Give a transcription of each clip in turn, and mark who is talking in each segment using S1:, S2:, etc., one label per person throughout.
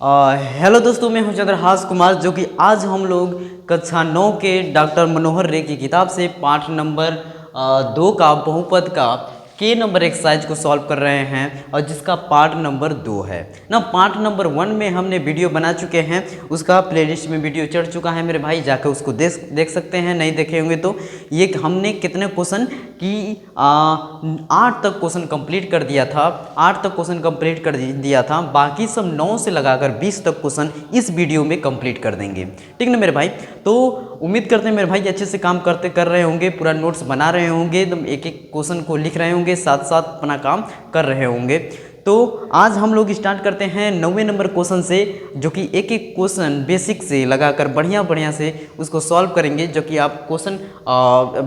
S1: Hello दोस्तों, मैं हूं चंद्रहास कुमार, जो कि आज हम लोग कक्षा 9 के डॉक्टर मनोहर रे की किताब से पाठ नंबर 2 का बहुपद का के नंबर एक्सरसाइज को सॉल्व कर रहे हैं, और जिसका पार्ट नंबर 2 है ना। पार्ट नंबर 1 में हमने वीडियो बना चुके हैं, उसका प्लेलिस्ट में वीडियो चढ़ चुका है मेरे भाई, जाकर उसको देख सकते हैं। नहीं देखे होंगे तो ये हमने कितने क्वेश्चन की 8 तक क्वेश्चन कंप्लीट कर दिया था, 8 तक क्वेश्चन कंप्लीट कर दिया था। बाकी सब 9 से लगाकर 20 तक क्वेश्चन इस वीडियो में कंप्लीट कर देंगे, ठीक ना मेरे भाई। तो उम्मीद करते हैं मेरे भाई अच्छे से काम कर रहे होंगे, पूरा नोट्स बना रहे होंगे, एकदम एक एक क्वेश्चन को लिख रहे होंगे, साथ साथ अपना काम कर रहे होंगे। तो आज हम लोग स्टार्ट करते हैं 9वें नंबर क्वेश्चन से, जो कि एक एक क्वेश्चन बेसिक से लगाकर बढ़िया से उसको सॉल्व करेंगे, जो कि आप क्वेश्चन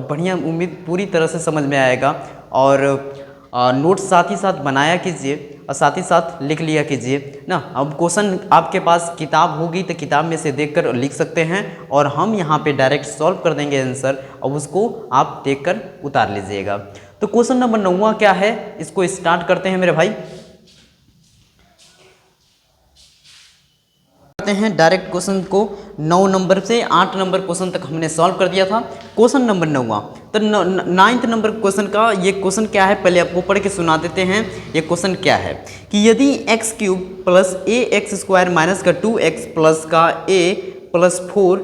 S1: बढ़िया उम्मीद पूरी तरह से समझ में आएगा। और नोट्स साथ ही साथ बनाया कीजिए और साथ ही साथ लिख लिया कीजिए ना। अब क्वेश्चन आपके पास किताब होगी तो किताब में से देखकर लिख सकते हैं, और हम यहाँ पे डायरेक्ट सॉल्व कर देंगे आंसर, और उसको आप देखकर उतार लीजिएगा। तो क्वेश्चन नंबर 9वां क्या है, इसको स्टार्ट करते हैं मेरे भाई। करते हैं डायरेक्ट क्वेश्चन को। 9 नंबर से 8 नंबर क्वेश्चन तक हमने सॉल्व कर दिया था। क्वेश्चन नंबर 9वां, तो 9th नंबर क्वेश्चन का ये क्वेश्चन क्या है, पहले आपको पढ़ के सुना देते हैं। ये क्वेश्चन क्या है कि यदि x³ प्लस ax² माइनस का 2x प्लस का a प्लस 4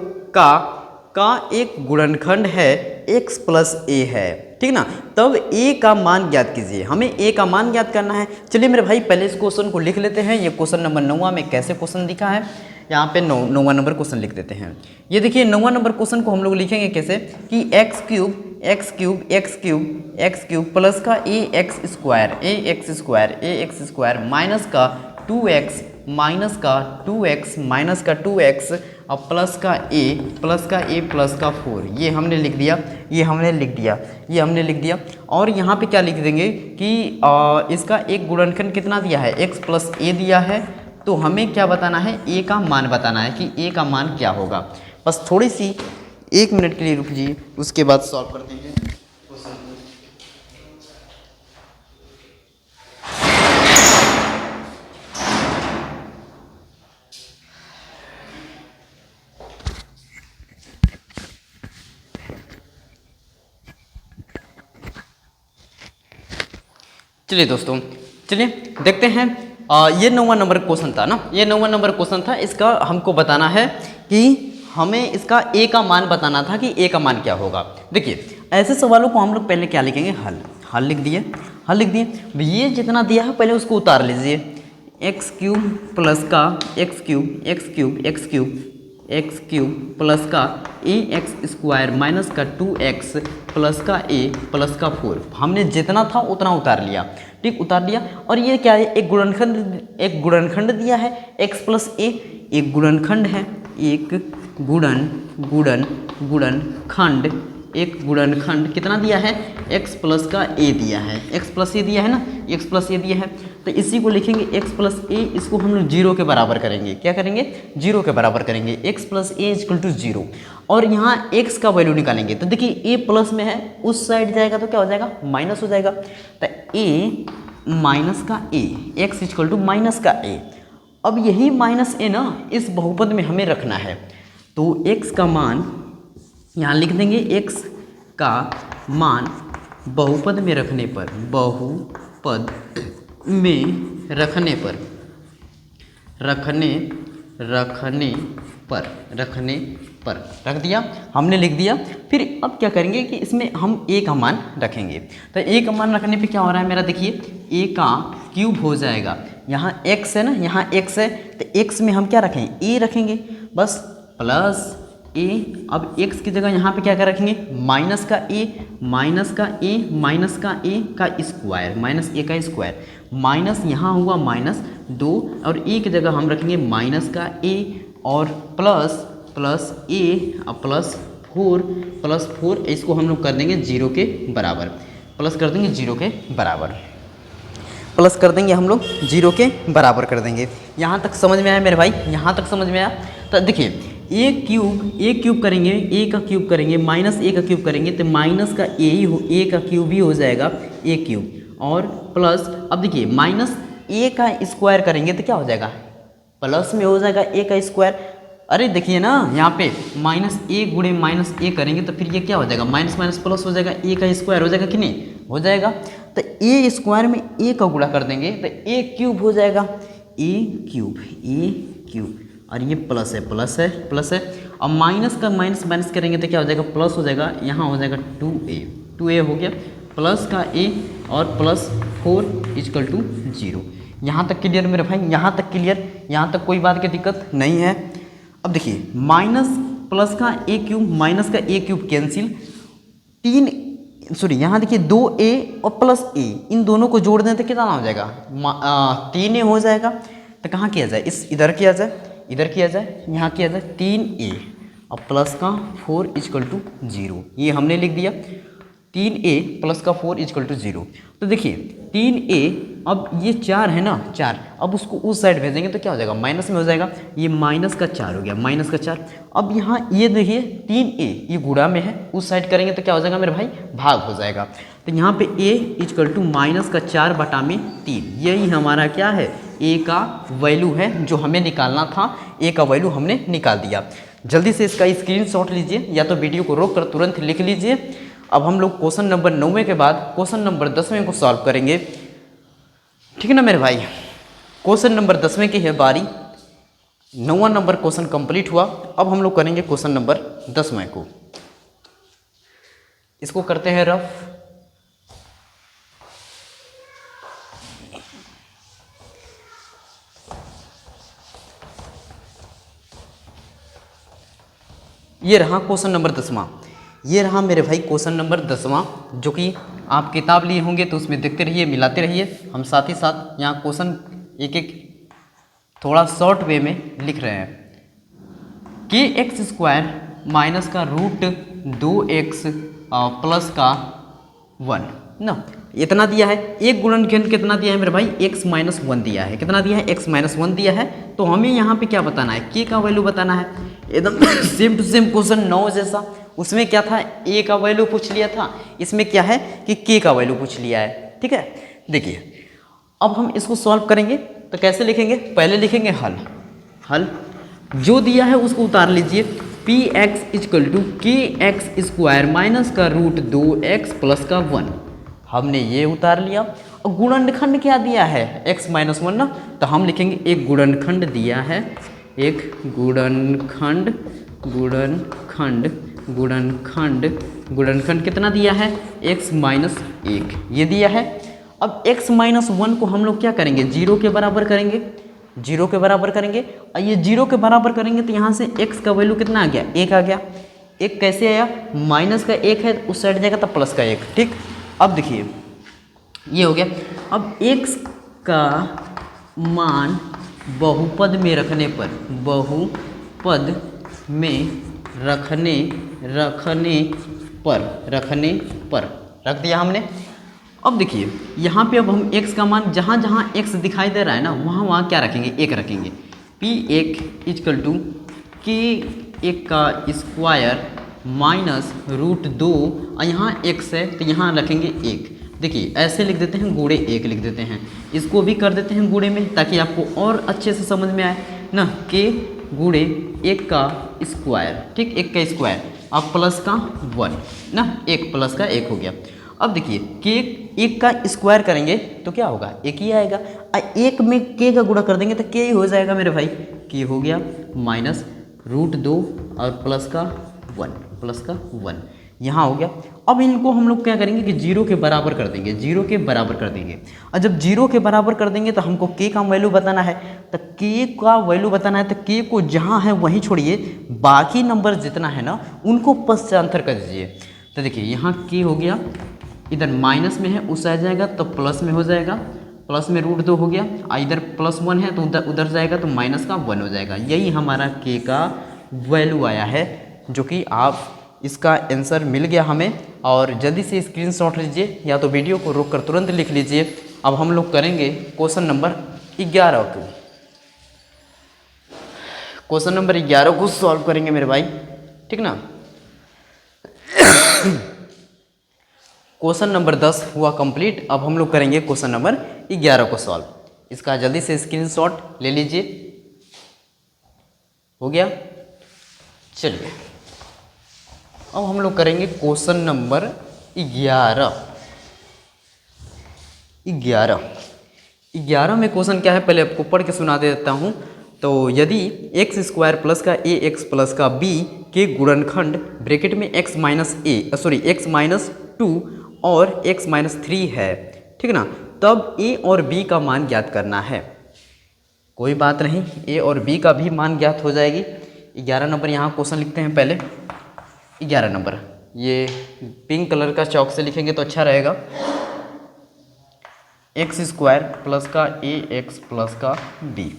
S1: का एक गुणनखंड है x प्लस a है, ठीक ना, तब a का मान ज्ञात कीजिए। हमें a का मान ज्ञात करना है। चलिए मेरे भाई पहले इस क्वेश्चन को लिख लेते हैं। ये क्वेश्चन नंबर 9वां में कैसे क्वेश्चन दिखा है, यहाँ पे 9वां नंबर क्वेश्चन लिख देते हैं। ये देखिए 9वां नंबर क्वेश्चन को हम लोग लिखेंगे कैसे कि x³ प्लस का ax² माइनस का 2x और प्लस का a प्लस का 4, ये हमने लिख दिया। और यहाँ पे क्या लिख देंगे कि इसका एक गुणनखंड कितना दिया है, x प्लस a दिया है। तो हमें क्या बताना है, a का मान बताना है कि a का मान क्या होगा। बस थोड़ी सी 1 मिनट के लिए रुक जाइए, उसके बाद सॉल्व करते हैं। चलिए दोस्तों, चलिए देखते हैं। ये 9वां नंबर क्वेश्चन था ना, ये 9वां नंबर क्वेश्चन था। इसका हमको बताना है कि हमें इसका a का मान बताना था कि a का मान क्या होगा। देखिए ऐसे सवालों को हम लोग पहले क्या लिखेंगे, हल लिख दिए। ये जितना दिया है पहले उसको उतार लीजिए। x³ प्लस का x³ प्लस का ax² माइनस का 2x प्लस का a प्लस का 4, हमने जितना था उतना उतार लिया, ठीक, उतार लिया। और ये क्या है, एक गुणनखंड दिया है x प्लस a, एक गुणनखंड है, एक गुणनखंड कितना दिया है, x प्लस का a दिया है, x प्लस a दिया है ना, x प्लस a दिया है। तो इसी को लिखेंगे x प्लस a, इसको हम लोग 0 के बराबर करेंगे। क्या करेंगे, 0 के बराबर करेंगे। x plus a equal to 0, और यहाँ x का वैल्यू निकालेंगे। तो देखिए a प्लस में है, उस साइड जाएगा तो क्या हो जाएगा, माइनस हो जाएगा। तो a माइनस का a, x equal to minus का a। अब यही माइनस a ना इस बहुपद में हमें रखना है, तो x का मान यहाँ लिख देंगे। x का मान बहुपद में रखने पर रख दिया, हमने लिख दिया। फिर अब क्या करेंगे कि इसमें हम a का मान रखेंगे। तो a का मान रखने पे क्या हो रहा है मेरा, देखिए a का क्यूब हो जाएगा। यहाँ x है ना, यहाँ x है, तो x में हम क्या रखेंगे, a रखेंगे बस, प्लस a। अब x की जगह यहाँ पे क्या रखेंगे, माइनस का a का स्क्वायर, माइनस a का स्क्वायर, माइनस यहाँ हुआ माइनस 2, और a की जगह हम रखेंगे माइनस का a, और प्लस a और प्लस 4, इसको हम लोग कर देंगे 0 के बराबर, प्लस कर देंगे 0 के बराबर, प्लस कर देंगे हम लोग 0 के बराबर कर देंगे। यहाँ तक समझ में आया मेरे भाई, यहाँ तक समझ में आया। तो देखिए a क्यूब करेंगे, a का क्यूब करेंगे, माइनस a का क्यूब करेंगे, तो माइनस का a का क्यूब ही हो जाएगा a क्यूब, और प्लस अब देखिए माइनस a का स्क्वायर करेंगे तो क्या हो जाएगा, प्लस में हो जाएगा ए का स्क्वायर। अरे देखिए ना यहाँ पे माइनस ए गुणे माइनस ए करेंगे तो फिर ये क्या हो जाएगा, माइनस माइनस प्लस हो जाएगा, ए का स्क्वायर हो जाएगा कि नहीं, हो जाएगा। तो ए स्क्वायर में ए का गुणा कर देंगे तो ए क्यूब हो जाएगा, ए क्यूब और ये प्लस है प्लस है प्लस है। अब माइनस का माइनस माइनस करेंगे तो क्या हो जाएगा, प्लस हो जाएगा, यहाँ हो जाएगा 2a हो गया, प्लस का a और प्लस 4 इक्वल टू 0। यहाँ तक क्लियर मेरे भाई, यहाँ तक क्लियर, यहाँ तक कोई बात की दिक्कत नहीं है। अब देखिए माइनस प्लस का a क्यूब माइनस का a क्यूब कैंसिल, यहाँ देखिए 2a और प्लस a इन दोनों को जोड़ दें तो कितना हो जाएगा, 3a हो जाएगा। तो कहाँ किया जाए, इस इधर किया जाए, इधर किया जाए, यहाँ किया जाए 3a और प्लस का 4 इक्वल टू 0, ये हमने लिख दिया 3a प्लस का 4 इक्वल टू 0। तो देखिए 3a, अब ये 4 है ना 4, अब उसको उस साइड भेजेंगे तो क्या हो जाएगा, माइनस में हो जाएगा, ये माइनस का 4 हो गया, माइनस का 4। अब यहाँ ये देखिए 3a ये गुणा में है, उस साइड करेंगे तो क्या हो जाएगा मेरे भाई, भाग हो जाएगा। तो यहाँ पे a इक्वल टू माइनस का 4 बटा में 3, यही हमारा क्या है, a का वैल्यू है जो हमें निकालना था, a का वैल्यू हमने निकाल दिया। जल्दी से इसका स्क्रीनशॉट लीजिए या तो वीडियो को रोक कर तुरंत लिख लीजिए। अब हम लोग क्वेश्चन नंबर 9 के बाद क्वेश्चन नंबर 10 को सॉल्व करेंगे, ठीक है ना मेरे भाई। क्वेश्चन नंबर 10 की है बारी, 9वां नंबर क्वेश्चन कंप्लीट हुआ। अब हम लोग करेंगे क्वेश्चन नंबर 10 को, इसको करते हैं रफ। ये रहा क्वेश्चन नंबर 10वां, ये रहा मेरे भाई क्वेश्चन नंबर 10वां, जो कि आप किताब लिए होंगे तो उसमें देखते रहिए, मिलाते रहिए। हम साथ ही साथ यहाँ क्वेश्चन एक एक थोड़ा शॉर्ट वे में लिख रहे हैं। के एक्स स्क्वायर माइनस का रूट 2x प्लस का 1 ना, इतना दिया है। एक गुणनखंड कितना दिया है मेरे भाई, x माइनस 1 दिया है, कितना दिया है, x माइनस 1 दिया है। तो हमें यहाँ पे क्या बताना है, k का वैल्यू बताना है। एकदम सेम टू सेम क्वेश्चन 9 जैसा, उसमें क्या था, a का वैल्यू पूछ लिया था, इसमें क्या है कि k का वैल्यू पूछ लिया है, ठीक है। देखिए अब हम इसको सॉल्व करेंगे तो कैसे लिखेंगे, पहले लिखेंगे हल जो दिया है उसको उतार लीजिए, पी एक्स इक्वल टू के एक्स स्क्वायर माइनस का रूट 2x प्लस का 1, हमने ये उतार लिया। और गुणनखंड क्या दिया है, x माइनस 1 ना, तो हम लिखेंगे एक गुणनखंड दिया है, एक गुणनखंड गुणनखंड कितना दिया है, x माइनस 1 ये दिया है। अब x माइनस 1 को हम लोग क्या करेंगे, 0 के बराबर करेंगे, 0 के बराबर करेंगे। और ये 0 के बराबर करेंगे तो यहाँ से x का वैल्यू कितना आ गया, 1 आ गया। 1 कैसे आया, माइनस का 1 है उस साइड जाएगा तो प्लस का 1, ठीक। अब देखिए ये हो गया। अब x का मान बहुपद में रखने पर रख दिया हमने। अब देखिए यहाँ पे अब हम x का मान जहाँ जहाँ x दिखाई दे रहा है ना, वहाँ क्या रखेंगे, 1 रखेंगे। p1 इक्वल टू के 1 का स्क्वायर माइनस रूट 2, और यहाँ x है तो यहाँ रखेंगे 1। देखिए ऐसे लिख देते हैं, गुणे 1 लिख देते हैं, इसको भी कर देते हैं गुणे में ताकि आपको और अच्छे से समझ में आए ना। k गुणे 1 का स्क्वायर, ठीक, 1 का स्क्वायर, अब प्लस का 1 ना, 1 प्लस का 1 हो गया। अब देखिए k 1 का स्क्वायर करेंगे तो क्या होगा, 1 ही आएगा। 1 में k का गुणा कर देंगे तो k ही हो जाएगा मेरे भाई, k हो गया माइनस रूट 2 और प्लस का 1 यहाँ हो गया। अब इनको हम लोग क्या करेंगे कि 0 के बराबर कर देंगे, 0 के बराबर कर देंगे। और जब 0 के बराबर कर देंगे तो हमको k का वैल्यू बताना है, तो k का वैल्यू बताना है तो k को जहाँ है वहीं छोड़िए, बाकी नंबर जितना है ना उनको पश्चांतर कर दीजिए। तो देखिए यहाँ k हो गया, इधर माइनस में है उस आ जाएगा तो प्लस में हो जाएगा, प्लस में रूट 2 हो गया, इधर प्लस 1 है तो उधर जाएगा तो माइनस का 1 हो जाएगा। यही हमारा k का वैल्यू आया है, जो कि आप इसका आंसर मिल गया हमें। और जल्दी से स्क्रीनशॉट लीजिए या तो वीडियो को रोक कर तुरंत लिख लीजिए। अब हम लोग करेंगे क्वेश्चन नंबर 11 को, क्वेश्चन नंबर 11 को सॉल्व करेंगे मेरे भाई, ठीक ना। क्वेश्चन नंबर 10 हुआ कंप्लीट। अब हम लोग करेंगे क्वेश्चन नंबर 11 को सॉल्व। इसका जल्दी से स्क्रीनशॉट ले लीजिए। हो गया। चलिए अब हम लोग करेंगे क्वेश्चन नंबर 11 में क्वेश्चन क्या है पहले आपको पढ़ के सुना देता हूँ। तो यदि एक्स स्क्वायर प्लस का ए एक्स प्लस का बी के गुणनखंड ब्रैकेट में एक्स माइनस 2 और एक्स माइनस 3 है, ठीक ना, तब ए और बी का मान ज्ञात करना है। कोई बात नहीं, ए और बी का भी मान ज्ञात हो जाएगी। 11 नंबर यहाँ क्वेश्चन लिखते हैं पहले। 11 नंबर ये पिंक कलर का चौक से लिखेंगे तो अच्छा रहेगा। एक्स स्क्वायर प्लस का ए एक्स प्लस का बी,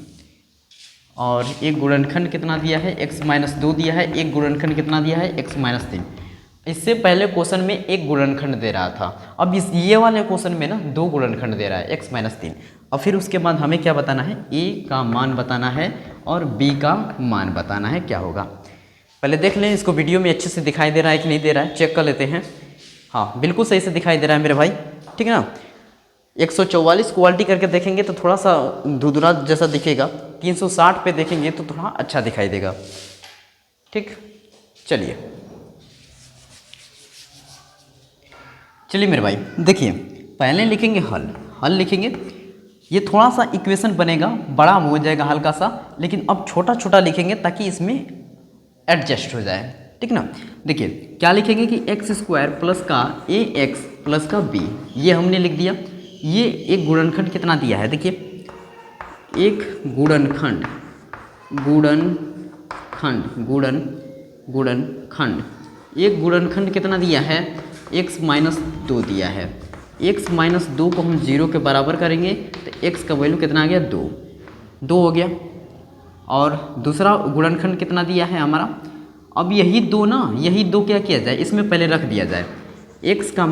S1: और एक गुणनखंड कितना दिया है, एक्स माइनस 2 दिया है। एक गुणनखंड कितना दिया है, एक्स माइनस 3। इससे पहले क्वेश्चन में एक गुणनखंड दे रहा था, अब ये वाले क्वेश्चन में ना 2 गुणनखंड दे रहा है, एक्स माइनस 3। और फिर उसके बाद हमें क्या बताना है, ए का मान बताना है और बी का मान बताना है। क्या होगा पहले देख लें, इसको वीडियो में अच्छे से दिखाई दे रहा है कि नहीं दे रहा है, चेक कर लेते हैं। हाँ बिल्कुल सही से दिखाई दे रहा है मेरे भाई, ठीक है ना। 144 क्वालिटी करके देखेंगे तो थोड़ा सा धुंधला जैसा दिखेगा, 360 पे देखेंगे तो थोड़ा अच्छा दिखाई देगा, ठीक। चलिए मेरे भाई देखिए, पहले लिखेंगे हल लिखेंगे। ये थोड़ा सा इक्वेशन बनेगा, बड़ा हो जाएगा हल्का सा, लेकिन अब छोटा छोटा लिखेंगे ताकि इसमें एडजस्ट हो जाए, ठीक ना। देखिए क्या लिखेंगे कि एक्स स्क्वायर प्लस का ए एक्स प्लस का बी, ये हमने लिख दिया। ये एक गुणनखंड कितना दिया है, देखिए एक गुणनखंड एक गुणनखंड कितना दिया है, x माइनस 2 दिया है। x माइनस 2 को हम 0 के बराबर करेंगे तो x का वैल्यू कितना आ गया, 2 हो गया। और दूसरा गुणनखंड कितना दिया है हमारा, अब यही 2 क्या किया जाए, इसमें पहले रख दिया जाए। x का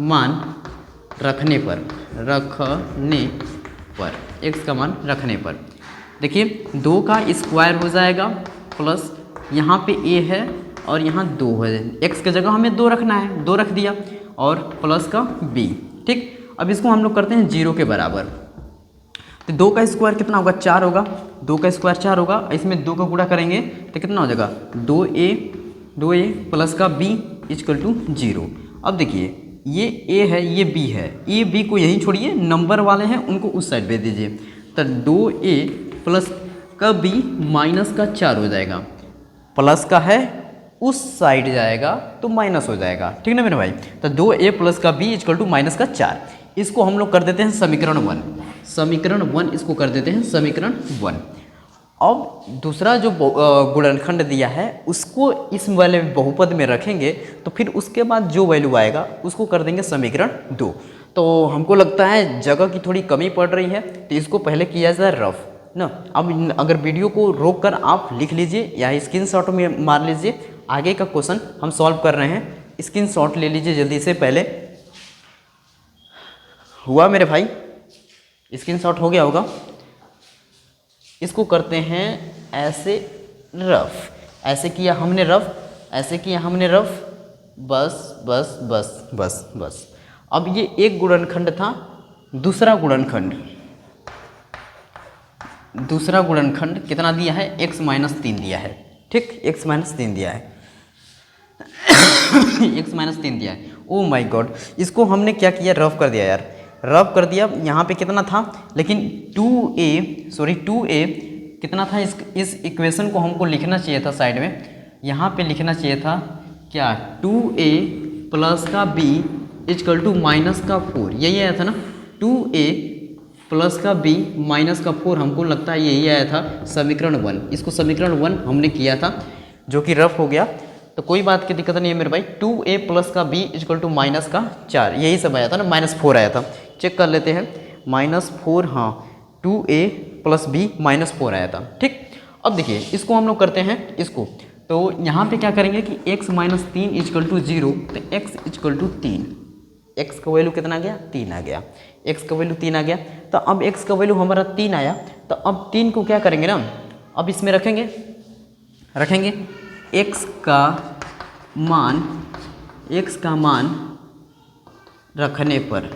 S1: मान रखने पर देखिए 2 का स्क्वायर हो जाएगा प्लस यहाँ पे a है और यहाँ 2 है, x की जगह हमें 2 रखना है, 2 रख दिया, और प्लस का b, ठीक। अब इसको हम लोग करते हैं 0 के बराबर, तो 2 का स्क्वायर कितना होगा, 4 होगा। 2 का स्क्वायर 4 होगा, इसमें 2 का गुणा करेंगे तो कितना हो जाएगा, 2a प्लस का b इक्वल टू 0। अब देखिए ये a है ये b है, a b को यहीं छोड़िए, नंबर वाले हैं उनको उस साइड भेज दीजिए। तो 2a प्लस का b माइनस का 4 हो जाएगा, प्लस का है उस साइड जाएगा तो माइनस हो जाएगा, ठीक ना मेरे भाई। तो 2a प्लस का b इक्वल टू माइनस का 4, इसको हम लोग कर देते हैं समीकरण 1। इसको कर देते हैं समीकरण 1। अब दूसरा जो गुणनखंड दिया है उसको इस वाले बहुपद में रखेंगे, तो फिर उसके बाद जो वैल्यू आएगा उसको कर देंगे समीकरण 2। तो हमको लगता है जगह की थोड़ी कमी पड़ रही है, तो इसको पहले किया जाए रफ ना। अब अगर वीडियो को रोक कर आप लिख लीजिए या स्क्रीनशॉट में मार लीजिए, आगे का क्वेश्चन हम सॉल्व कर रहे हैं, स्क्रीनशॉट ले लीजिए जल्दी से। पहले हुआ मेरे भाई, स्क्रीनशॉट हो गया होगा। इसको करते हैं ऐसे रफ, ऐसे किया हमने रफ, बस। अब ये एक गुणनखंड था, दूसरा गुणनखंड कितना दिया है, x माइनस 3 दिया है, ठीक, x माइनस 3 दिया है ओ माय गॉड, इसको हमने क्या किया, रफ कर दिया यार, रफ कर दिया। यहाँ पे कितना था, लेकिन 2a कितना था, इस इक्वेशन को हमको लिखना चाहिए था साइड में, यहाँ पे लिखना चाहिए था क्या, 2a प्लस का b इक्वल टू माइनस का 4, यही आया था ना, 2a प्लस का b माइनस का 4, हमको लगता है यही आया था समीकरण 1। इसको समीकरण 1 हमने किया था जो कि रफ हो गया, तो कोई बात की दिक्कत नहीं है मेरे भाई। 2a प्लस का b इक्वल टू माइनस का 4, यही सब आया था ना, -4 आया था, चेक कर लेते हैं, -4, हाँ 2a प्लस b -4 आया था, ठीक। अब देखिए इसको हम लोग करते हैं इसको, तो यहाँ पे क्या करेंगे कि x माइनस 3 इक्वल टू 0, तो x इक्वल टू 3, x का वैल्यू कितना आ गया, 3 आ गया, x का वैल्यू 3 आ गया। तो अब x का वैल्यू हमारा 3 आया, तो अब 3 को क्या करेंगे ना, अब इसमें रखेंगे x का मान रखने पर,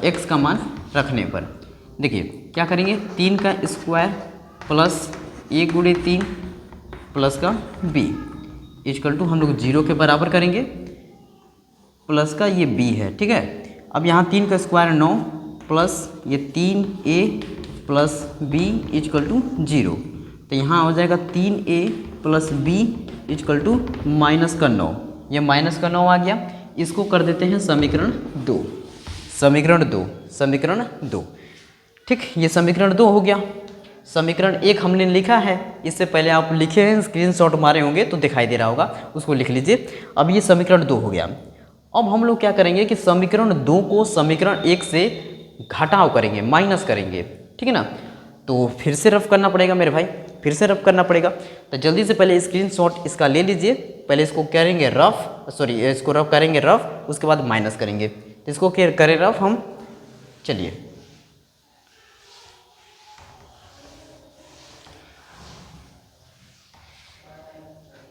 S1: x का मान रखने पर, देखिए क्या करेंगे 3 का स्क्वायर प्लस 1 गुणे 3 प्लस का b इक्वल टू हम लोग 0 के बराबर करेंगे, प्लस का ये b है, ठीक है। अब यहाँ 3 का स्क्वायर 9 प्लस ये 3a plus b equal to 0, तो यहाँ हो जाएगा 3a plus b equal to minus का 9, ये माइनस का 9 आ गया। इसको कर देते हैं समीकरण 2, समीकरण 2, ठीक, ये समीकरण 2 हो गया। समीकरण 1 हमने लिखा है, इससे पहले आप लिखे हैं, स्क्रीनशॉट मारे होंगे तो दिखाई दे रहा होगा, उसको लिख लीजिए। अब ये समीकरण 2 हो गया। अब हम लोग क्या करेंगे कि समीकरण 2 को समीकरण 1 से घटाव करेंगे, माइनस करेंगे, ठीक है ना। तो फिर से रफ करना पड़ेगा मेरे भाई, फिर से रफ करना पड़ेगा। तो जल्दी से पहले स्क्रीनशॉट इसका ले लीजिए, पहले इसको करेंगे रफ, सॉरी इसको रफ करेंगे रफ, उसके बाद माइनस करेंगे। तो इसको करें रफ हम, चलिए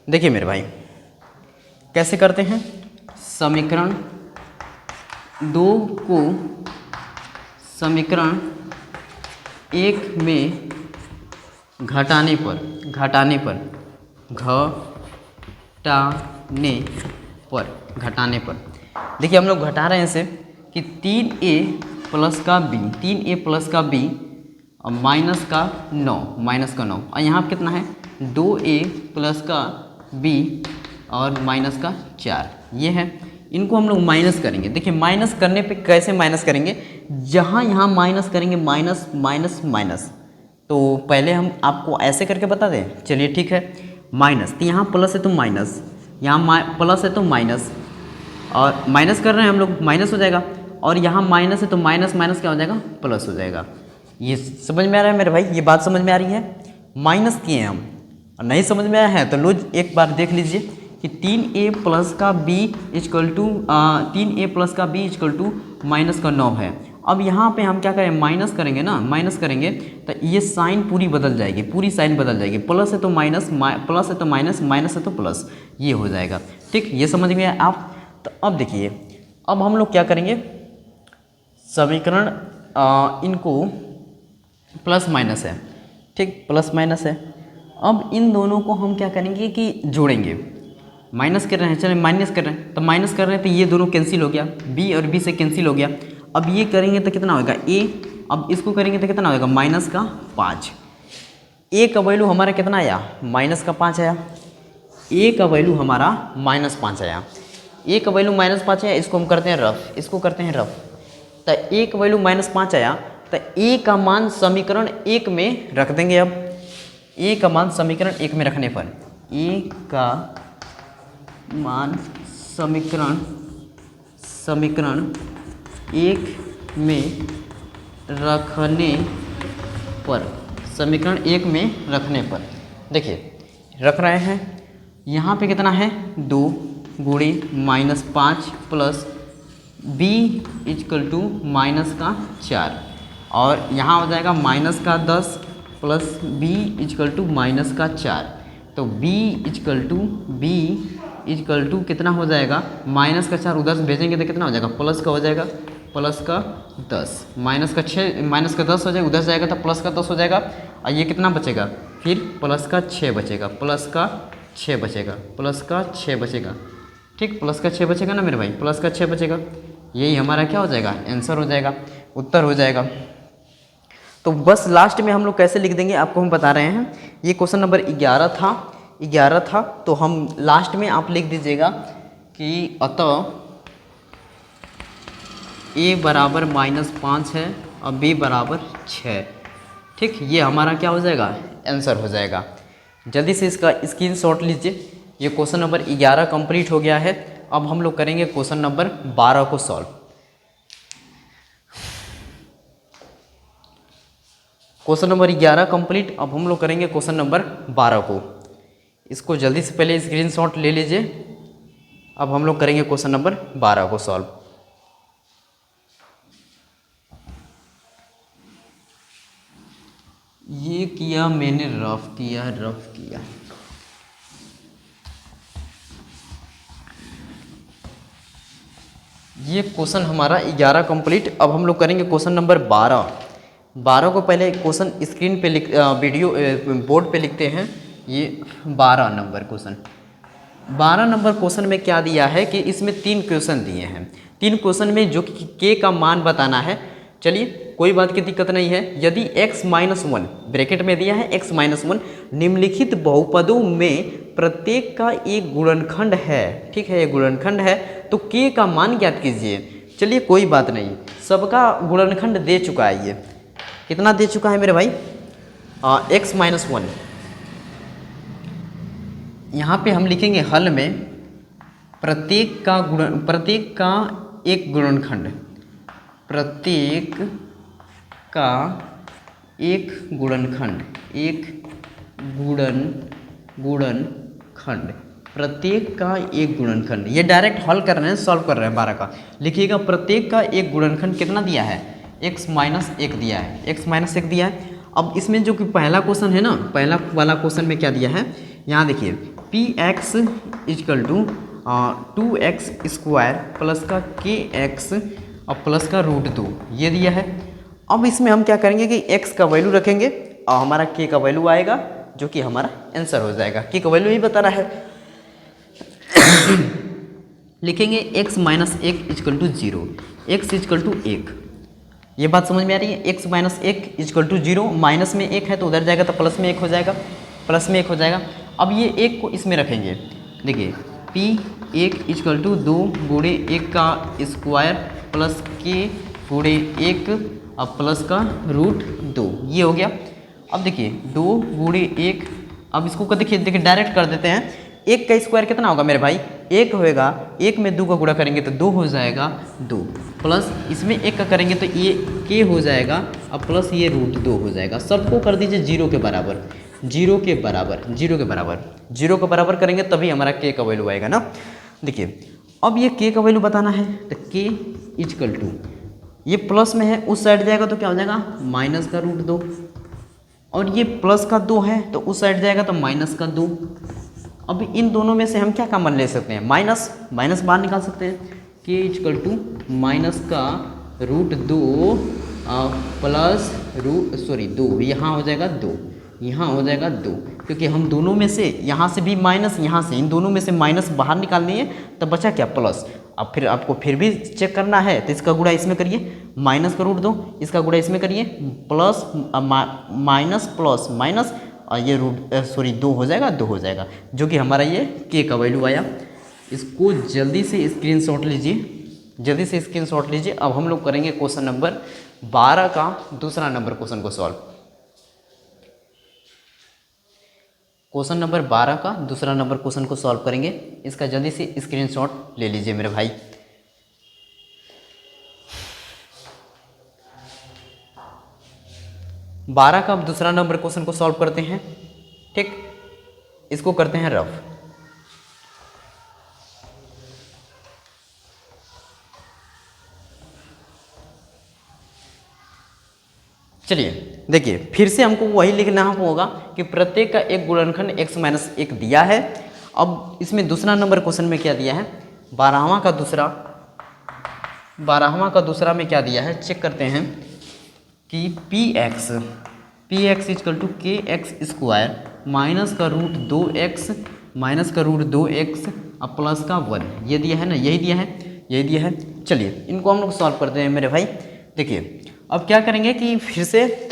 S1: देखिए मेरे भाई कैसे करते हैं। समीकरण 2 को समीकरण 1 में घटाने पर देखिए हम लोग घटा रहे हैं इसे कि 3a प्लस का b और माइनस का 9 और यहाँ पर कितना है 2a प्लस का b और माइनस का 4, ये है। इनको हम लोग माइनस करेंगे। देखिए माइनस करने पे कैसे माइनस करेंगे, जहाँ यहाँ माइनस करेंगे माइनस माइनस माइनस, तो पहले हम आपको ऐसे करके बता दें, चलिए ठीक है। माइनस तो यहाँ प्लस है तो माइनस, यहाँ प्लस है तो माइनस, और माइनस कर रहे हैं हम लोग, माइनस हो जाएगा, और यहाँ माइनस है तो माइनस माइनस क्या हो जाएगा, प्लस हो जाएगा। ये समझ में आ रहा है मेरे भाई, ये बात समझ में आ रही है। माइनस किए हम, और नहीं समझ में आया है तो लो एक बार देख लीजिए कि 3a प्लस का b इक्वल टू माइनस का 9 है। अब यहाँ पे हम क्या करें, माइनस करेंगे ना, माइनस करेंगे तो ये साइन पूरी बदल जाएगी, पूरी साइन बदल जाएगी। प्लस है तो माइनस, प्लस है तो माइनस, माइनस है तो प्लस, ये हो जाएगा, ठीक, ये समझ में आया आप। तो अब देखिए, अब हम लोग क्या करेंगे, समीकरण इनको प्लस माइनस है, ठीक, प्लस माइनस है। अब इन दोनों को हम क्या करेंगे कि जोड़ेंगे। माइनस कर रहे हैं, चलिए माइनस कर रहे हैं, तो माइनस कर रहे हैं तो ये दोनों कैंसिल हो गया, b और b से कैंसिल हो गया। अब ये करेंगे तो कितना होगा a, अब इसको करेंगे तो कितना होगा माइनस का 5। a का वैल्यू हमारा कितना आया, माइनस का 5 आया, a का वैल्यू हमारा माइनस 5 आया, a का वैल्यू माइनस 5 आया। इसको हम करते हैं रफ, इसको करते हैं रफ। तो a का वैल्यू माइनस 5 आया, तो a का मान समीकरण 1 में रख देंगे। अब a का मान समीकरण 1 में रखने पर, a का मान समीकरण 1 में रखने पर, देखिए रख रहे हैं, यहाँ पे कितना है 2 गुणे minus 5 plus b equal to minus का 4, और यहाँ हो जाएगा माइनस का 10 plus b equal to minus का 4। तो b इक्वल टू कितना हो जाएगा, माइनस का 4 उधर से भेजेंगे तो कितना हो जाएगा, प्लस का हो जाएगा, प्लस का 10, माइनस का 6, माइनस का 10 हो जाएगा, उधर से जाएगा तो प्लस का 10 हो जाएगा, और ये कितना बचेगा, फिर प्लस का 6 बचेगा, प्लस का 6 बचेगा, ठीक, प्लस का 6 बचेगा ना मेरे भाई, प्लस का 6 बचेगा। यही हमारा क्या हो जाएगा, आंसर हो जाएगा, उत्तर हो जाएगा। तो बस लास्ट में हम लोग कैसे लिख देंगे आपको हम बता रहे हैं। ये क्वेश्चन नंबर 11 था, तो हम लास्ट में आप लिख दीजिएगा कि अतः a बराबर -5 है और b बराबर 6, ठीक, ये हमारा क्या हो जाएगा, आंसर हो जाएगा। जल्दी से इसका स्क्रीनशॉट लीजिए। ये क्वेश्चन नंबर 11 कंप्लीट हो गया है। अब हम लोग करेंगे क्वेश्चन नंबर 12 को सॉल्व। क्वेश्चन नंबर 11 कंप्लीट, अब हम लोग करेंगे क्वेश्चन नंबर 12 को। इसको जल्दी से पहले स्क्रीनशॉट ले लीजिए। अब हम लोग करेंगे क्वेश्चन नंबर 12 को सॉल्व। ये किया मैंने, रफ किया। ये क्वेश्चन हमारा 11 कंप्लीट। अब हम लोग करेंगे क्वेश्चन नंबर 12। 12 को पहले क्वेश्चन स्क्रीन पे वीडियो बोर्ड पे लिखते हैं। ये 12 नंबर क्वेश्चन, 12 नंबर क्वेश्चन में क्या दिया है कि इसमें 3 क्वेश्चन दिए हैं। 3 क्वेश्चन में जो कि के का मान बताना है। चलिए कोई बात की दिक्कत नहीं है। यदि x-1 ब्रैकेट में दिया है x-1 निम्नलिखित बहुपदों में प्रत्येक का एक गुणनखंड है, ठीक है, ये गुणनखंड है, तो के का मान ज्ञात कीजिए। चलिए कोई बात नहीं, सबका गुणनखंड दे चुका है। ये कितना दे चुका है मेरे भाई? x-1। यहाँ पे हम लिखेंगे हल में प्रत्येक का एक गुणनखंड, प्रत्येक का एक गुणनखंड, प्रत्येक का एक गुणनखंड। ये डायरेक्ट हल कर रहे हैं, सॉल्व कर रहे हैं 12 का। लिखिएगा प्रत्येक का एक गुणनखंड कितना दिया है? x-1 दिया है, x-1 दिया है। अब इसमें जो कि पहला क्वेश्चन है ना, पहला वाला क्वेश्चन में क्या दिया है यहाँ देखिए, px equal to 2x² plus का kx और प्लस का √2 ये दिया है। अब इसमें हम क्या करेंगे कि x का वैल्यू रखेंगे और हमारा k का वैल्यू आएगा, जो कि हमारा आंसर हो जाएगा। k का वैल्यू ही बताना है। लिखेंगे x-1 equal to 0, x equal to 1। ये बात समझ में आ रही है? x-1 इक्वल टू 0, माइनस में 1 है तो उधर जाएगा तो प्लस में 1 हो जाएगा, प्लस में 1 हो जाएगा। अब ये 1 को इसमें रखेंगे। देखिए p1 इक्वल टू 2 गुणे 1 का स्क्वायर प्लस k गुणे 1 और प्लस का √2 ये हो गया। अब देखिए 2 गुणे 1, अब इसको देखिए डायरेक्ट कर देते हैं। 1 का स्क्वायर कितना होगा मेरे भाई? 1 होएगा, 1 में 2 का गुणा करेंगे तो 2 हो जाएगा 2, प्लस इसमें 1 का करेंगे तो ये k हो जाएगा और प्लस ये √2 हो जाएगा। सबको कर दीजिए 0 के बराबर, 0 के बराबर, 0 के बराबर, 0 के बराबर करेंगे तभी हमारा k का वैल्यू आएगा ना। देखिए अब ये k का वैल्यू बताना है तो k इक्वल टू, ये प्लस में है उस साइड जाएगा तो क्या हो जाएगा? माइनस का √2, और ये प्लस का 2 है तो उस साइड जाएगा तो माइनस का 2। अब इन दोनों में से हम क्या कॉमन ले सकते हैं? माइनस, माइनस बाहर निकाल सकते हैं। k इक्वल टू माइनस का √2 प्लस 2, यहाँ हो जाएगा 2, यहाँ हो जाएगा 2, क्योंकि हम दोनों में से यहाँ से भी माइनस, यहाँ से इन दोनों में से माइनस बाहर निकालनी है तो बचा क्या? प्लस। अब फिर आपको फिर भी चेक करना है तो इसका गुणा इसमें करिए, माइनस का √2, इसका गुणा इसमें करिए, प्लस माइनस प्लस माइनस और ये 2 हो जाएगा, 2 हो जाएगा, जो कि हमारा ये k का वैल्यू आया। इसको जल्दी से स्क्रीनशॉट लीजिए, जल्दी से स्क्रीनशॉट लीजिए। अब हम लोग करेंगे क्वेश्चन नंबर 12 का दूसरा नंबर क्वेश्चन को सॉल्व। क्वेश्चन नंबर 12 का दूसरा नंबर क्वेश्चन को सॉल्व करेंगे। इसका जल्दी से स्क्रीनशॉट ले लीजिए मेरे भाई। बारह का दूसरा नंबर क्वेश्चन को सॉल्व करते हैं, ठीक। इसको करते हैं रफ। चलिए देखिए, फिर से हमको वही लिखना होगा कि प्रत्येक का एक गुणनखंड x-1 दिया है। अब इसमें दूसरा नंबर क्वेश्चन में क्या दिया है? 12वां का दूसरा में क्या दिया है और करते हैं कि px equal to kx² minus का √2x और प्लस का 1, ये दिया है ना, यही दिया है। चलिए इनको हम लोग सॉल्व करते हैं मेरे भाई। देखिए अब क्या करेंगे कि फिर से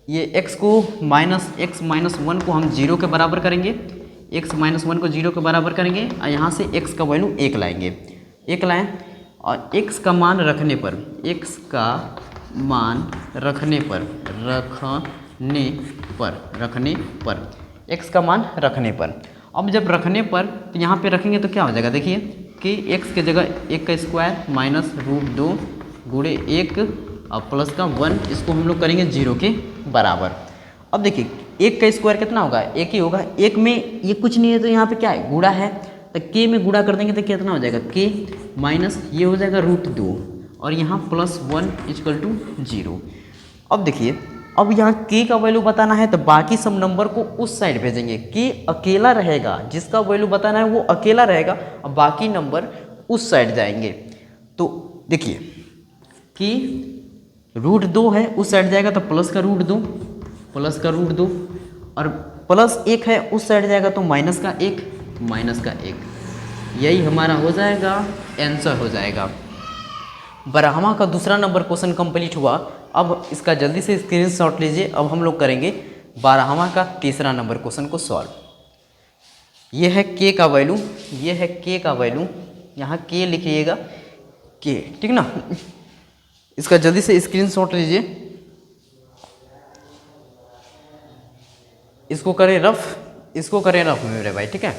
S1: ये x माइनस 1 को हम 0 के बराबर करेंगे, x-1 को 0 के बराबर करेंगे और यहाँ से x का वैल्यू 1 लाएंगे, 1 लाएँ और x का मान रखने पर, अब जब रखने पर तो यहाँ पे रखेंगे तो क्या हो जाएगा? देखिए कि x के जगह 1 का स्क्वायर माइनस √2 गुणे 1 और प्लस का 1, इसको हम लोग करेंगे 0 के बराबर। अब देखिए 1 का स्क्वायर कितना होगा? 1 ही होगा। 1 में ये कुछ नहीं है तो यहाँ पे क्या है? गुणा है, तो k में गुणा कर देंगे तो कितना हो जाएगा? k माइनस ये हो जाएगा √2 और यहाँ प्लस 1 इक्वल टू 0। अब देखिए अब यहाँ k का वैल्यू बताना है तो बाकी सब नंबर को उस साइड भेजेंगे। k अकेला रहेगा, जिसका वैल्यू बताना है वो अकेला रहेगा और बाकी नंबर उस साइड जाएंगे। तो देखिए कि रूट 2 है, उस साइड जाएगा तो प्लस का रूट 2, प्लस का रूट 2, और प्लस 1 है, उस साइड जाएगा तो माइनस का 1, माइनस का 1। यही हमारा हो जाएगा, आंसर हो जाएगा। ब्राह्मा का दूसरा नंबर क्वेश्चन कंप्लीट हुआ। अब इसका जल्दी से स्क्रीनशॉट लीजिए। अब हम लोग करेंगे ब्राह्मा का तीसरा नंबर क्वेश्चन को सॉल्व। ये है के का वैल्यू, ये है के का वैल्यू, यहाँ के लिखिएगा के, ठीक ना। इसका जल्दी से स्क्रीनशॉट लीजिए, इसको करें रफ, इसको करें रफ मेरे भाई, ठीक है।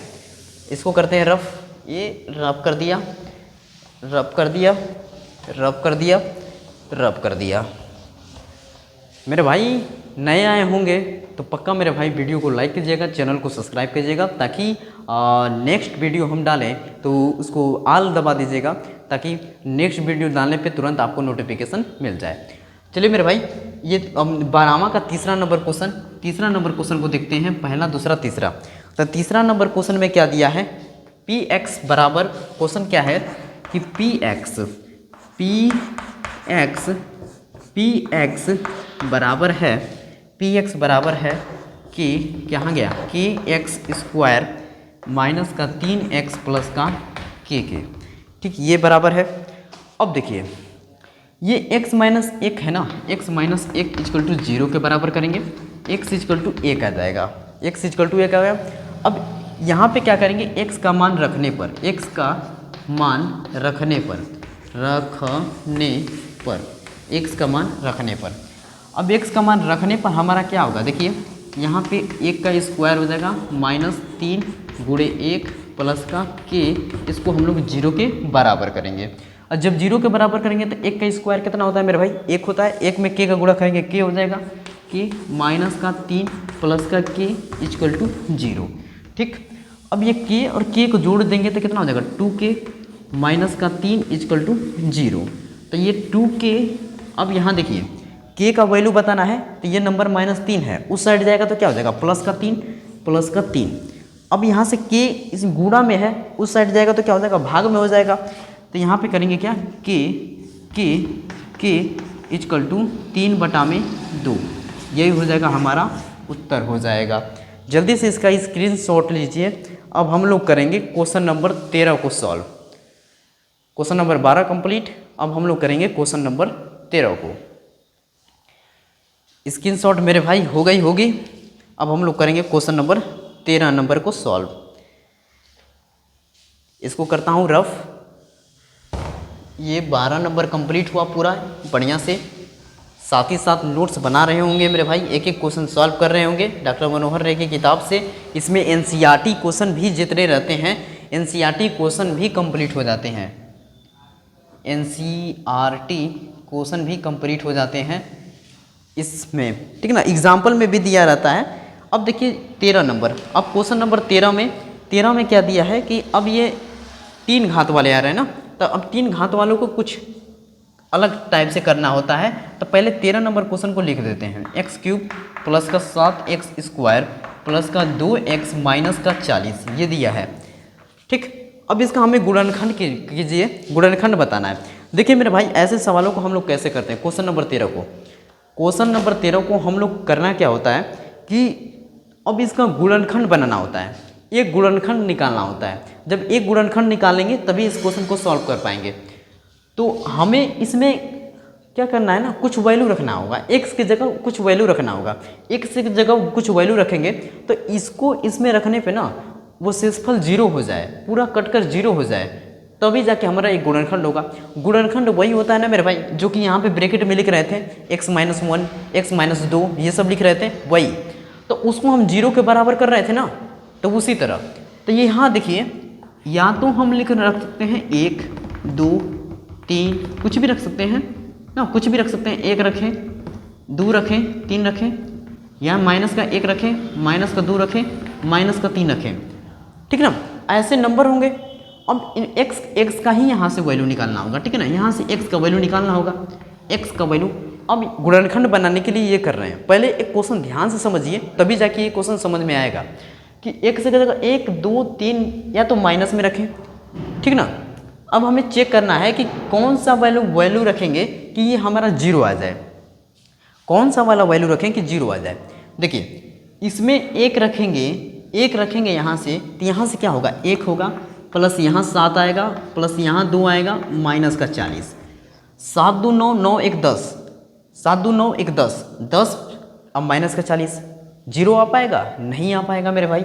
S1: इसको करते हैं रफ, ये रफ कर दिया, रफ कर दिया, रब कर दिया, रब कर दिया। मेरे भाई नए आए होंगे तो पक्का मेरे भाई वीडियो को लाइक कीजिएगा, चैनल को सब्सक्राइब कीजिएगा, ताकि नेक्स्ट वीडियो हम डालें तो उसको आल दबा दीजिएगा, ताकि नेक्स्ट वीडियो डालने पे तुरंत आपको नोटिफिकेशन मिल जाए। चलिए मेरे भाई, ये ब्राह्मा का तीसरा नंबर क्वेश्चन, तीसरा नंबर क्वेश्चन को देखते हैं, पहला दूसरा तीसरा। तो तीसरा नंबर क्वेश्चन में क्या दिया है, पी एक्स बराबर, क्वेश्चन क्या है कि पी एक्स बराबर है, पी एक्स बराबर है कि कहाँ गया, कि एक्स स्क्वायर माइनस का 3x प्लस का के, ठीक, ये बराबर है। अब देखिए ये x माइनस 1 है ना, x माइनस 1 इक्वल टू 0 के बराबर करेंगे, x इक्वल टू 1 आ जाएगा, x इक्वल टू 1 आ गया। अब यहाँ पे क्या करेंगे, x का मान रखने पर, x का मान रखने पर, x का मान रखने पर, अब x का मान रखने पर हमारा क्या होगा, देखिए यहाँ पे 1 का स्क्वायर हो जाएगा माइनस 3 गुणे 1 प्लस का के, इसको हम लोग 0 के बराबर करेंगे। और जब 0 के बराबर करेंगे तो 1 का स्क्वायर कितना होता है मेरे भाई, 1 होता है, 1 में के का गुणा करेंगे के हो जाएगा, के माइनस का 3 प्लस का के इक्वल टू 0, ठीक। अब ये के और के को जोड़ देंगे तो कितना हो जाएगा, 2k माइनस का 3 इक्वल टू 0, तो ये 2k। अब यहाँ देखिए k का वैल्यू बताना है, तो ये नंबर -3 है, उस साइड जाएगा तो क्या हो जाएगा, प्लस का 3, प्लस का 3। अब यहाँ से k इस गुणा में है, उस साइड जाएगा तो क्या हो जाएगा, भाग में हो जाएगा, तो यहाँ पे करेंगे क्या, k इक्वल टू 3/2, यही हो जाएगा हमारा उत्तर हो जाएगा। जल्दी से इसका स्क्रीनशॉट लीजिए। अब हम लोग करेंगे क्वेश्चन नंबर 13 को सॉल्व। क्वेश्चन नंबर 12 कंप्लीट, अब हम लोग करेंगे क्वेश्चन नंबर 13 को। स्क्रीनशॉट मेरे भाई हो गई होगी। अब हम लोग करेंगे क्वेश्चन नंबर 13 नंबर को सॉल्व। इसको करता हूँ रफ। ये 12 नंबर कंप्लीट हुआ पूरा बढ़िया से, साथ ही साथ नोट्स बना रहे होंगे मेरे भाई, एक एक क्वेश्चन सॉल्व कर रहे होंगे डॉक्टर मनोहर रे की किताब से। इसमें एनसीईआरटी क्वेश्चन भी जितने रहते हैं, एनसीईआरटी क्वेश्चन भी कंप्लीट हो जाते हैं, एनसीईआरटी क्वेश्चन भी कंप्लीट हो जाते हैं इसमें, ठीक ना। एग्जाम्पल में भी दिया रहता है। अब देखिए 13 नंबर, अब क्वेश्चन नंबर 13 में क्या दिया है कि अब ये 3 घात वाले आ रहे हैं ना, तो अब 3 घात वालों को कुछ अलग टाइप से करना होता है। तो पहले 13 नंबर क्वेश्चन को लिख देते हैं, x³ प्लस का 7x² प्लस का 2x माइनस का 40, ये दिया है, ठीक। अब इसका हमें गुणनखंड कीजिए, गुणनखंड बताना है। देखिए मेरे भाई ऐसे सवालों को हम लोग कैसे करते हैं, क्वेश्चन नंबर 13 को, क्वेश्चन नंबर 13 को हम लोग करना क्या होता है कि अब इसका गुणनखंड बनाना होता है, एक गुणनखंड निकालना होता है। जब एक गुणनखंड निकालेंगे तभी इस क्वेश्चन को सॉल्व कर पाएंगे। तो हमें इसमें क्या करना है ना, कुछ वैल्यू रखना होगा, x की जगह कुछ वैल्यू रखना होगा, x की जगह कुछ वैल्यू रखेंगे तो इसको इसमें रखने पे ना वो शेषफल 0 हो जाए, पूरा कटकर 0 हो जाए, तभी जाके हमारा एक गुणनखंड होगा। गुणनखंड वही होता है ना मेरे भाई, जो कि यहाँ पे ब्रैकेट में लिख रहे थे, x-1 x-2 ये सब लिख रहे थे वही, तो उसको हम 0 के बराबर कर रहे थे ना, तो उसी तरह। तो ये यहाँ देखिए, या तो हम रख सकते हैं 1 2 3, कुछ भी रख सकते हैं ना, कुछ भी रख सकते हैं, 1 रखें, 2 रखें, 3 रखें, या माइनस का 1 रखें, माइनस का 2 रखें, माइनस का 3 रखें, ठीक ना, ऐसे नंबर होंगे। अब x का ही यहाँ से वैल्यू निकालना होगा, ठीक है ना, यहाँ से x का वैल्यू निकालना होगा, x का वैल्यू। अब गुणनखंड बनाने के लिए ये कर रहे हैं, पहले एक क्वेश्चन ध्यान से समझिए, तभी जाके ये क्वेश्चन समझ में आएगा कि x की जगह 1 2 3 या तो माइनस में रखें, ठीक ना, अब हमें चेक करना है कि कौन सा वैल्यू रखेंगे कि ये हमारा जीरो आ जाए, कौन सा वाला वैल्यू रखें कि जीरो आ जाए। देखिए इसमें एक रखेंगे यहाँ से, तो यहाँ से क्या होगा, एक होगा, प्लस यहाँ 7 आएगा, प्लस यहाँ 2 आएगा, माइनस का 40। 7 2 9, 9 1 10, 7 2 9 1 10, 10 अब माइनस का 40। जीरो आ पाएगा? नहीं आ पाएगा मेरे भाई।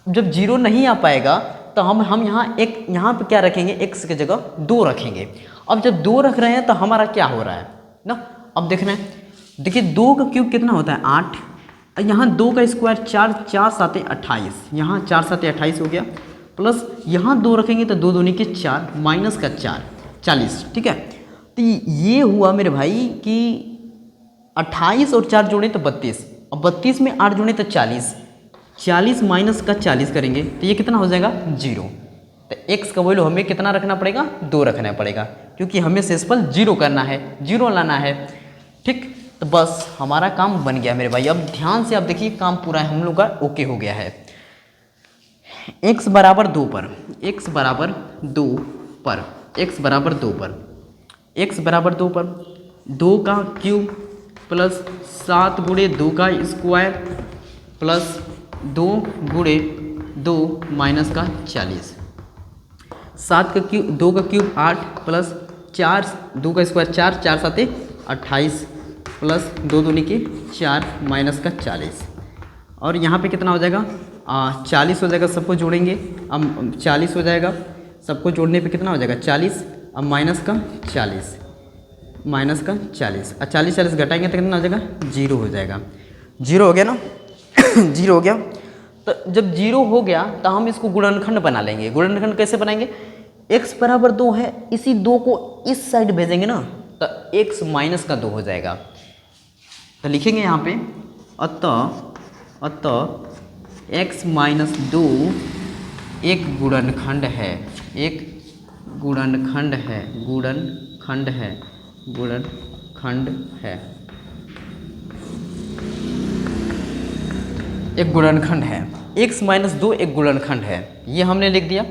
S1: जब जीरो नहीं आ पाएगा तो हम यहाँ पे क्या रखेंगे, x की जगह 2 रखेंगे। अब जब 2 रख रहे हैं तो हमारा क्या हो रहा है ना, अब देख रहे हैं, देखिए 2 का क्यूब कितना होता है 8, यहाँ 2 का स्क्वायर 4, 4 7 28, यहाँ 4 7 28 हो गया, प्लस यहाँ 2 रखेंगे तो 2 दूनी के 4, माइनस का 4 40। ठीक है, तो ये हुआ मेरे भाई कि 28 और 4 जोड़े तो 32, और 32 में 8 जोड़े तो 40, 40 माइनस का 40 करेंगे तो ये कितना हो जाएगा, जीरो। तो x का वैल्यू हमें कितना रखना पड़ेगा, 2 रखना पड़ेगा, क्योंकि हमें शेषफल जीरो करना है, जीरो लाना है। ठीक, तो बस हमारा काम बन गया मेरे भाई। अब ध्यान से आप देखिए, काम पूरा है हम लोग का, ओके हो गया है। x बराबर 2 पर, x बराबर 2 पर, x बराबर 2 पर, x बराबर 2 पर 2 का क्यूब प्लस 7 गुणे 2 का स्क्वायर प्लस 2 गुणे 2 माइनस का 40, 7 का क्यूब, 2 का क्यूब 8 प्लस 4, 2 का स्क्वायर 4, 4 7 28 प्लस 2 दूनी के 4 माइनस का 40, और यहाँ पे कितना हो जाएगा 40 हो जाएगा, सबको जोड़ेंगे अब 40 हो जाएगा, सबको जोड़ने पे कितना हो जाएगा 40, अब माइनस का 40, माइनस का 40, और 40 40 घटाएंगे तो कितना हो जाएगा, जीरो हो जाएगा। जीरो हो गया ना जीरो हो गया। तो जब जीरो हो गया तो हम इसको गुणनखंड बना लेंगे। गुणनखंड कैसे बनाएंगे, x बराबर 2 है, इसी 2 को इस साइड भेजेंगे ना तो x माइनस का 2 हो जाएगा। तो लिखेंगे यहाँ पे अतः x माइनस 2 एक गुणनखंड है, एक गुणनखंड है, गुणनखंड है, गुणनखंड है, एक गुणनखंड है। x माइनस 2 एक गुणनखंड है, ये हमने लिख दिया।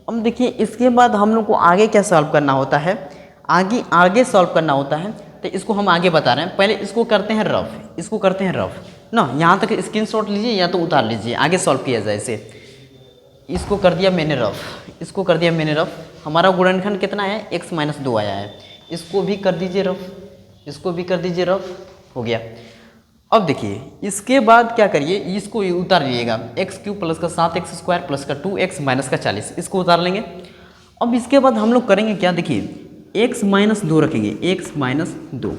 S1: अब देखिए इसके बाद हम लोग को आगे क्या सॉल्व करना होता है, आगे सॉल्व करना होता है। तो इसको हम आगे बता रहे हैं, पहले इसको करते हैं रफ, इसको करते हैं रफ ना, यहाँ तक स्क्रीनशॉट लीजिए या तो उतार लीजिए, आगे सॉल्व किया जाए इसे। इसको कर दिया मैंने रफ, इसको कर दिया मैंने रफ। हमारा गुणनखंड कितना है, x माइनस 2 आया है, इसको भी कर दीजिए रफ, इसको भी कर दीजिए रफ, हो गया। अब देखिए इसके बाद क्या करिए, इसको उतार लीजिएगा, एक्स क्यूब प्लस का 7x स्क्वायर प्लस का 2x माइनस का 40, इसको उतार लेंगे। अब इसके बाद हम लोग करेंगे क्या, देखिए x माइनस 2 रखेंगे, x माइनस 2,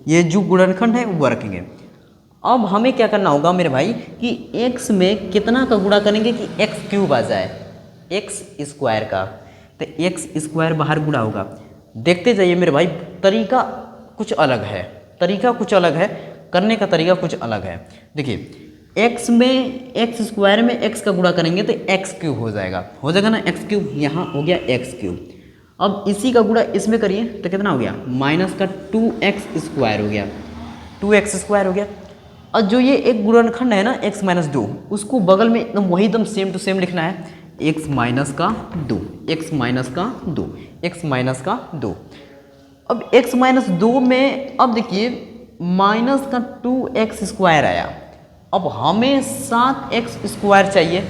S1: ये जो गुणनखंड है वो रखेंगे। अब हमें क्या करना होगा मेरे भाई कि x में कितना का गुणा करेंगे कि x क्यूब आ जाए, x स्क्वायर का, तो x स्क्वायर बाहर गुणा होगा। देखते जाइए मेरे भाई, तरीका कुछ अलग है, तरीका कुछ अलग है, करने का तरीका कुछ अलग है। देखिए x में, x स्क्वायर में x का गुणा करेंगे तो x क्यूब हो जाएगा, हो जाएगा ना x क्यूब, यहाँ हो गया x क्यूब। अब इसी का गुणा इसमें करिए तो कितना हो गया, माइनस का 2x स्क्वायर हो गया, 2x स्क्वायर हो गया। और जो ये एक गुणनखंड है ना x माइनस 2, उसको बगल में एकदम वही एकदम सेम टू सेम लिखना है, x माइनस का 2, x माइनस का 2, x माइनस का 2। अब x माइनस 2 में अब देखिए माइनस का 2x स्क्वायर आया, अब हमें 7x स्क्वायर चाहिए,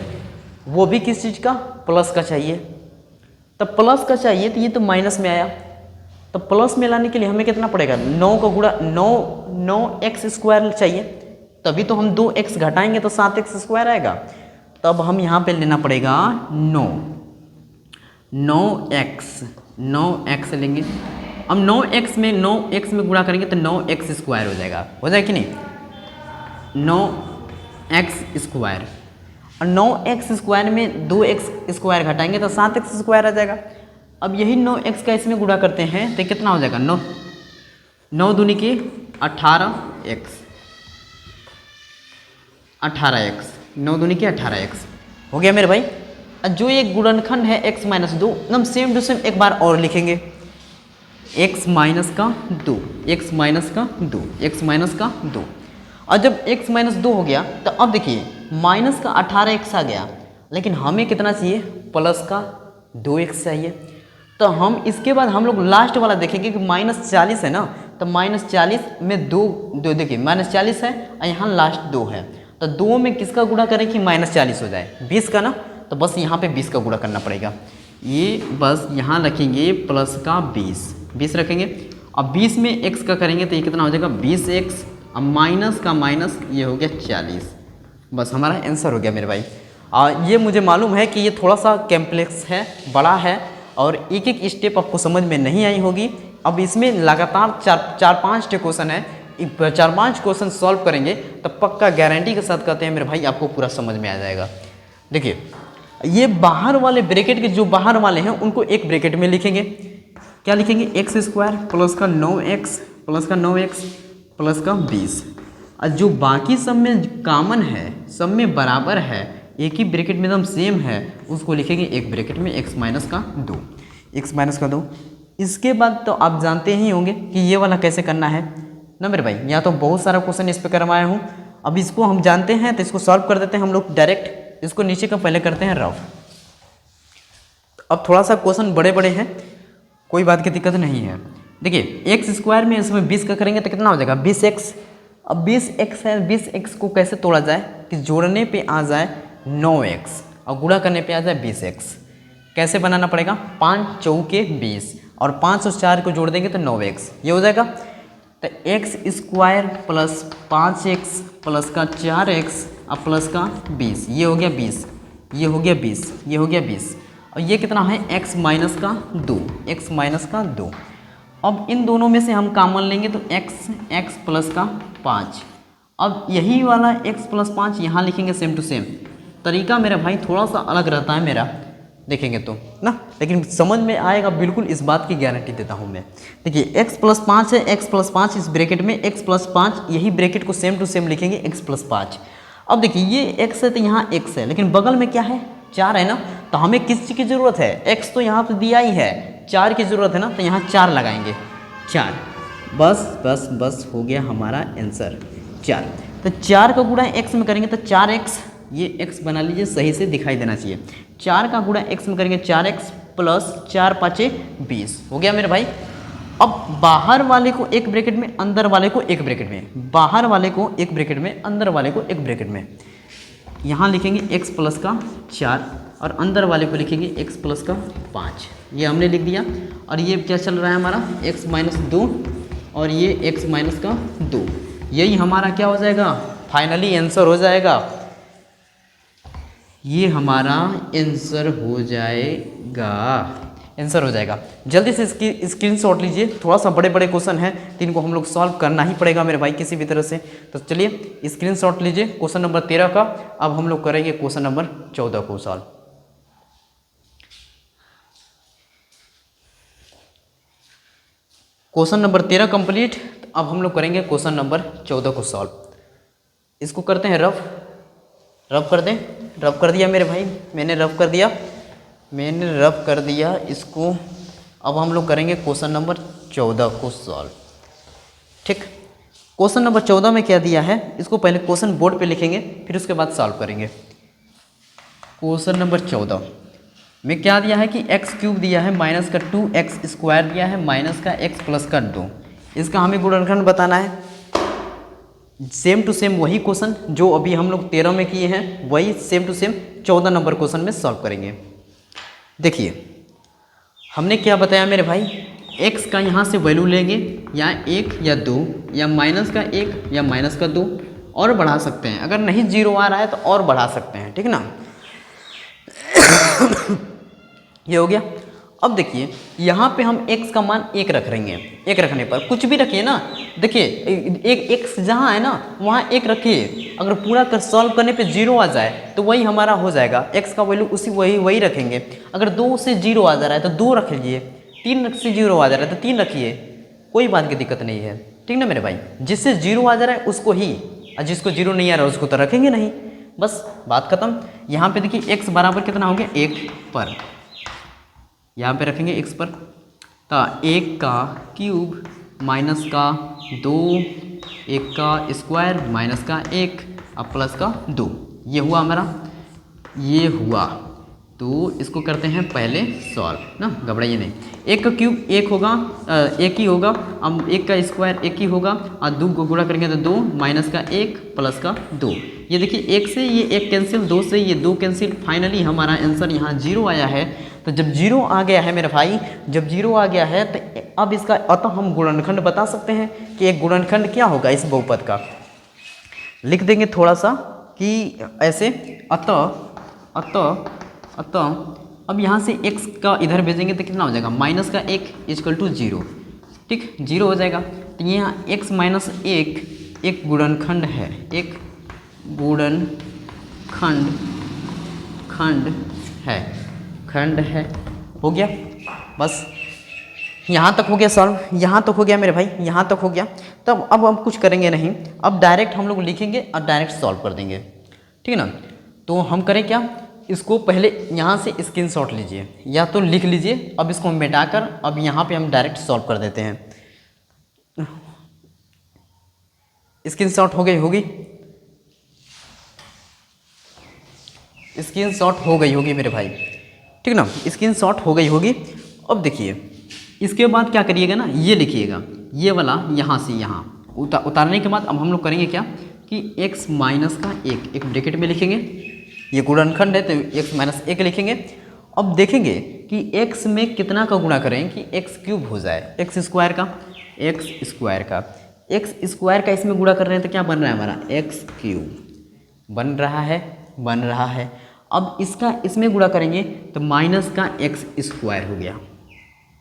S1: वो भी किस चीज़ का, प्लस का चाहिए। तब प्लस का चाहिए तो ये तो माइनस में आया, तो प्लस में लाने के लिए हमें कितना पड़ेगा, 9 का गुणा 9x स्क्वायर चाहिए, तभी तो हम 2x घटाएंगे तो 7x स्क्वायर आएगा। तब हम यहाँ पे लेना पड़ेगा 9x लेंगे। अब 9x में गुणा करेंगे तो 9x स्क्वायर हो जाएगा, हो जाए कि नहीं, 9x स्क्वायर, और 9x स्क्वायर में 2x स्क्वायर घटाएंगे तो 7x स्क्वायर आ जाएगा। अब यही 9x का इसमें गुणा करते हैं तो कितना हो जाएगा, 9 दूनी के 18x, 9 दूनी के 18x हो गया मेरे भाई। जो एक गुणनखंड है x माइनस 2, एकदम सेम टू सेम एक बार और लिखेंगे, x माइनस का 2, x माइनस का 2, x माइनस का 2। और जब x माइनस 2 हो गया तो अब देखिए माइनस का 18x आ गया, लेकिन हमें कितना चाहिए, प्लस का 2x चाहिए। तो हम इसके बाद हम लोग लास्ट वाला देखेंगे कि -40 है ना, तो -40 में दो देखिए -40 है और यहाँ लास्ट 2 है, तो 2 में किसका गुणा करें कि -40 हो जाए, 20 का ना, तो बस यहाँ पे 20 का गुणा करना पड़ेगा। ये बस यहाँ रखेंगे प्लस का 20 रखेंगे। अब 20 में x का करेंगे तो ये कितना हो जाएगा 20x, अब माइनस का माइनस ये हो गया 40। बस हमारा आंसर हो गया मेरे भाई। ये मुझे मालूम है कि ये थोड़ा सा कॉम्प्लेक्स है, बड़ा है और एक एक स्टेप आपको समझ में नहीं आई होगी। अब इसमें लगातार 4-5 क्वेश्चन है, 4-5 क्वेश्चन सॉल्व करेंगे तो पक्का गारंटी के साथ कहते हैं मेरे भाई आपको पूरा समझ में आ जाएगा। देखिए ये बाहर वाले ब्रैकेट के जो बाहर वाले हैं उनको एक ब्रैकेट में लिखेंगे, क्या लिखेंगे x² प्लस का 9x प्लस का 9x प्लस का 20, और जो बाकी सब में कॉमन है, सब में बराबर है, एक ही ब्रैकेट में एकदम सेम है, उसको लिखेंगे एक ब्रैकेट में x माइनस का 2। इसके बाद तो आप जानते ही होंगे कि ये वाला कैसे करना है ना मेरे भाई, यहाँ तो बहुत सारा क्वेश्चन इस पर करवाया हूँ। अब इसको हम जानते हैं तो इसको सॉल्व कर देते हैं हम लोग डायरेक्ट। इसको नीचे का पहले करते हैं रफ। अब थोड़ा सा क्वेश्चन बड़े बड़े हैं, कोई बात की दिक्कत नहीं है। देखिए x² में इसमें 20 का करेंगे तो कितना हो जाएगा 20x। अब 20x है, 20x को कैसे तोड़ा जाए कि जोड़ने पे आ जाए 9x और गुणा करने पे आ जाए 20x। कैसे बनाना पड़ेगा, 5 चौके 20 और 5 और 4 को जोड़ देंगे तो 9x, ये हो जाएगा। तो x² प्लस 5x प्लस का 4x और प्लस का 20, ये हो गया 20, ये हो गया 20, ये हो गया 20, और ये कितना है x माइनस का 2। अब इन दोनों में से हम कॉमन लेंगे तो x प्लस का 5। अब यही वाला x प्लस 5 यहाँ लिखेंगे सेम टू सेम। तरीका मेरा भाई थोड़ा सा अलग रहता है मेरा, देखेंगे तो ना, लेकिन समझ में आएगा बिल्कुल, इस बात की गारंटी देता हूँ मैं। देखिए x प्लस 5 है, x प्लस 5 इस ब्रैकेट में, x प्लस 5 यही ब्रैकेट को सेम टू सेम लिखेंगे x प्लस 5। अब देखिए ये x है तो यहाँ x है, लेकिन बगल में क्या है 4 है ना, तो हमें किस चीज़ की ज़रूरत है, x तो यहाँ पे दिया ही है, 4 की ज़रूरत है ना, तो यहाँ 4 लगाएंगे, 4। बस हो गया हमारा आंसर 4। तो 4 का गुणा x में करेंगे तो 4x, ये x बना लीजिए, सही से दिखाई देना चाहिए। 4 का गुणा x में करेंगे 4x प्लस 4 5 20, हो गया मेरे भाई। अब बाहर वाले को एक ब्रैकेट में, अंदर वाले को एक ब्रैकेट में, बाहर वाले को एक ब्रैकेट में, अंदर वाले को एक ब्रैकेट में। यहाँ लिखेंगे x प्लस का 4 और अंदर वाले को लिखेंगे x प्लस का 5, ये हमने लिख दिया। और ये क्या चल रहा है हमारा x माइनस 2 और ये x माइनस का 2, यही हमारा क्या हो जाएगा, फाइनली आंसर हो जाएगा। ये हमारा आंसर हो जाएगा। जल्दी से इसकी स्क्रीनशॉट लीजिए, थोड़ा सा बड़े बड़े क्वेश्चन हैं तो इनको हम लोग सॉल्व करना ही पड़ेगा मेरे भाई किसी भी तरह से। तो चलिए स्क्रीनशॉट लीजिए क्वेश्चन नंबर 13 का। अब हम लोग करेंगे क्वेश्चन नंबर 14 को सॉल्व। Question number 13 complete. अब हम लोग करेंगे क्वेश्चन नंबर 14 को सॉल्व। इसको करते हैं रफ कर दें। रफ कर दिया मेरे भाई, मैंने रफ कर दिया इसको। अब हम लोग करेंगे क्वेश्चन नंबर 14 को सॉल्व। ठीक, क्वेश्चन नंबर 14 में क्या दिया है, इसको पहले क्वेश्चन बोर्ड पे लिखेंगे, फिर उसके बाद सॉल्व करेंगे। क्वेश्चन नंबर 14 में क्या दिया है कि x³ दिया है, माइनस का 2x² दिया है, माइनस का x प्लस का 2। इसका हमें गुणनखंड बताना है। सेम टू सेम वही क्वेश्चन जो अभी हम लोग 13 में किए हैं, वही same to same 14 number question में सॉल्व करेंगे। देखिए हमने क्या बताया मेरे भाई, x का यहाँ से वैल्यू लेंगे, या 1 या 2 या माइनस का 1 या माइनस का 2, और बढ़ा सकते हैं। अगर नहीं 0 आ रहा है तो और बढ़ा सकते हैं, ठीक ना। ये हो गया। अब देखिए यहाँ पे हम x का मान 1 रख रहेंगे। 1 रखने पर कुछ भी रखिए ना, देखिए एक x जहाँ है ना वहाँ 1 रखिए। अगर पूरा कर सॉल्व करने पे 0 आ जाए तो वही हमारा हो जाएगा, x का वैल्यू वही रखेंगे। अगर 2 से 0 आ जा रहा है तो 2 रख लीजिए, 3 से 0 आ जा रहा है तो 3 रखिए, कोई बात की दिक्कत नहीं है, ठीक ना मेरे भाई। जिससे 0 आ जा रहा है उसको ही, और जिसको 0 नहीं आ रहा है उसको तो रखेंगे नहीं, बस बात खत्म। यहाँ पे देखिए x बराबर कितना हो गया, 1 पर, यहाँ पे रखेंगे x पर, तो 1 का क्यूब माइनस का 2, 1 का स्क्वायर माइनस का 1 और प्लस का 2, ये हुआ हमारा, ये हुआ। तो इसको करते हैं पहले सॉल्व ना, घबराइए नहीं। एक का क्यूब एक होगा, एक ही होगा। अब एक का स्क्वायर एक ही होगा, और दो को गुणा करेंगे तो 2 माइनस का 1 प्लस का 2। ये देखिए एक से ये एक कैंसिल, 2 से ये 2 कैंसिल, फाइनली हमारा आंसर यहाँ 0 आया है। तो जब 0 आ गया है मेरे भाई, जब 0 आ गया है तो अब इसका अतः हम गुणनखंड बता सकते हैं कि एक गुणनखंड क्या होगा इस बहुपद का। लिख देंगे थोड़ा सा कि ऐसे अतः अब यहाँ से x का इधर भेजेंगे तो कितना हो जाएगा, माइनस का 1 इक्वल टू 0। ठीक, 0 हो जाएगा। तो यहाँ x माइनस 1 एक गुणनखंड है, एक गुणनखंड खंड है। हो गया, बस यहाँ तक हो गया सॉल्व, यहाँ तक हो गया मेरे भाई, यहाँ तक हो गया। तब अब हम कुछ करेंगे नहीं, अब डायरेक्ट हम लोग लिखेंगे और डायरेक्ट सॉल्व कर देंगे, ठीक है ना। तो हम करें क्या, इसको पहले यहाँ से स्क्रीनशॉट लीजिए या तो लिख लीजिए। अब इसको मिटाकर अब यहाँ पे हम डायरेक्ट सॉल्व कर देते हैं। स्क्रीनशॉट हो गई होगी, स्क्रीनशॉट हो गई होगी मेरे भाई, ठीक ना, स्क्रीनशॉट हो गई होगी। अब देखिए इसके बाद क्या करिएगा ना, ये लिखिएगा, ये वाला यहाँ से यहाँ उतारने के बाद अब हम लोग करेंगे क्या कि x माइनस का 1 एक ब्रैकेट में लिखेंगे। ये गुणनखंड है तो x माइनस 1 लिखेंगे। अब देखेंगे कि x में कितना का गुणा करें कि x क्यूब हो जाए, x स्क्वायर का इसमें गुणा कर रहे हैं तो क्या बन रहा है हमारा, x क्यूब बन रहा है। अब इसका इसमें गुणा करेंगे तो माइनस का x स्क्वायर हो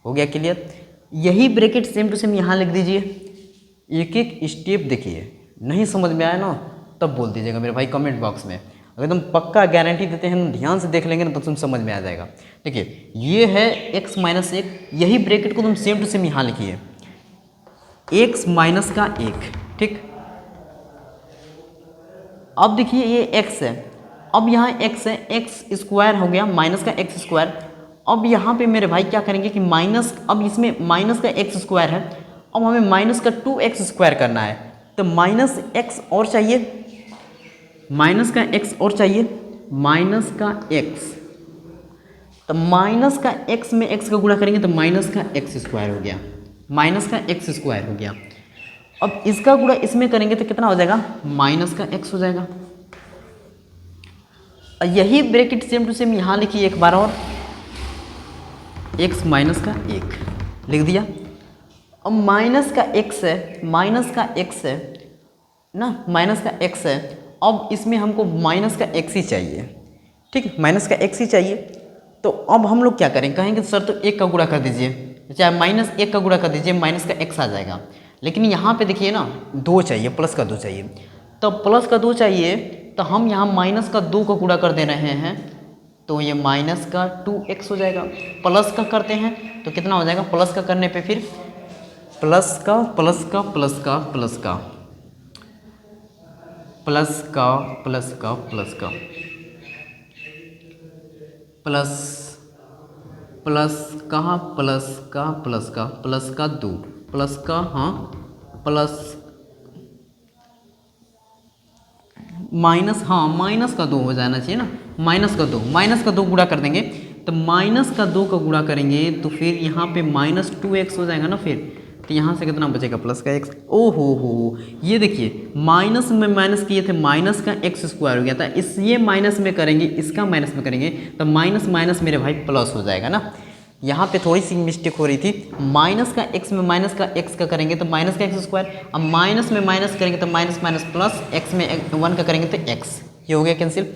S1: गया क्लियर। यही ब्रैकेट सेम टू सेम यहाँ लिख दीजिए। एक एक स्टेप देखिए, नहीं समझ में आया ना तब बोल दीजिएगा मेरे भाई कमेंट बॉक्स में। अगर तुम पक्का गारंटी देते हैं, ध्यान से देख लेंगे ना तो तुम समझ में आ जाएगा। देखिए ये है x माइनस 1, यही ब्रैकेट को तुम सेम टू सेम यहाँ लिखिए, x माइनस का 1, ठीक। अब देखिए ये x है, अब यहाँ x है, x स्क्वायर हो गया माइनस का x स्क्वायर। अब यहाँ पे मेरे भाई क्या करेंगे कि माइनस, अब इसमें माइनस का x स्क्वायर है, अब हमें माइनस का 2x स्क्वायर करना है तो माइनस x और चाहिए, माइनस का x और चाहिए, माइनस का x, तो माइनस का x में x का गुणा करेंगे तो माइनस का x स्क्वायर हो गया, माइनस का x स्क्वायर हो गया। अब इसका गुणा इसमें करेंगे तो कितना हो जाएगा, माइनस का x हो जाएगा। यही ब्रैकेट सेम टू सेम यहाँ लिखिए एक बार और, x माइनस का 1 लिख दिया। अब माइनस का x है, माइनस का x है ना, माइनस का x है। अब इसमें हमको माइनस का x ही चाहिए, ठीक, माइनस का x ही चाहिए। तो अब हम लोग क्या करें, कहेंगे सर तो 1 का गुणा कर दीजिए, चाहे माइनस 1 का गुणा कर दीजिए, माइनस का x आ जाएगा। लेकिन यहाँ पे देखिए ना 2 चाहिए, प्लस का 2 चाहिए। तो प्लस का 2 चाहिए तो हम यहाँ माइनस का 2 का गुणा कर दे रहे हैं, तो ये माइनस का 2x हो जाएगा। प्लस का करते हैं तो कितना हो जाएगा, प्लस का करने पे फिर प्लस का प्लस का प्लस का प्लस का प्लस का प्लस का प्लस का प्लस प्लस कहाँ, प्लस का प्लस का प्लस का 2 प्लस का, हाँ प्लस माइनस, हाँ माइनस का 2 हो जाना चाहिए ना, माइनस का 2 गुणा कर देंगे तो माइनस का 2 का गुणा करेंगे तो फिर यहाँ पे माइनस 2x हो जाएगा ना। फिर तो यहाँ से कितना बचेगा, प्लस का x। ओ हो, ये देखिए माइनस में माइनस किए थे, माइनस का x स्क्वायर हो गया था। इस ये माइनस में करेंगे, इसका माइनस में करेंगे तो माइनस माइनस मेरे भाई प्लस हो जाएगा ना। यहाँ पे थोड़ी सी मिस्टेक हो रही थी, माइनस का x में माइनस का x का करेंगे तो माइनस का x स्क्वायर, अब माइनस में माइनस करेंगे तो माइनस माइनस प्लस, x में 1 का करेंगे तो x, ये हो गया कैंसिल।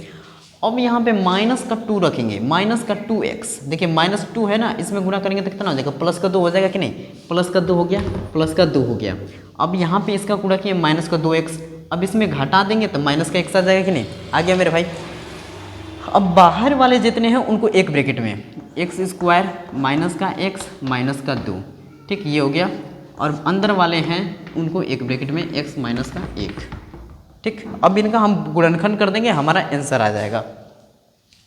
S1: अब यहाँ पे माइनस का 2 रखेंगे, माइनस का 2x, देखिए माइनस 2 है ना, इसमें गुणा करेंगे तो कितना हो जाएगा, प्लस का 2 हो जाएगा कि नहीं, प्लस का 2 हो गया, प्लस का 2 हो गया। अब यहाँ पे इसका गुणा किए माइनस का 2x, अब इसमें घटा देंगे तो माइनस का x आ जाएगा कि नहीं, आ गया मेरे भाई। अब बाहर वाले जितने हैं उनको एक ब्रैकेट में, x स्क्वायर माइनस का x माइनस का 2, ठीक, ये हो गया। और अंदर वाले हैं उनको एक ब्रैकेट में x माइनस का 1, ठीक। अब इनका हम गुणनखंड कर देंगे, हमारा आंसर आ जाएगा।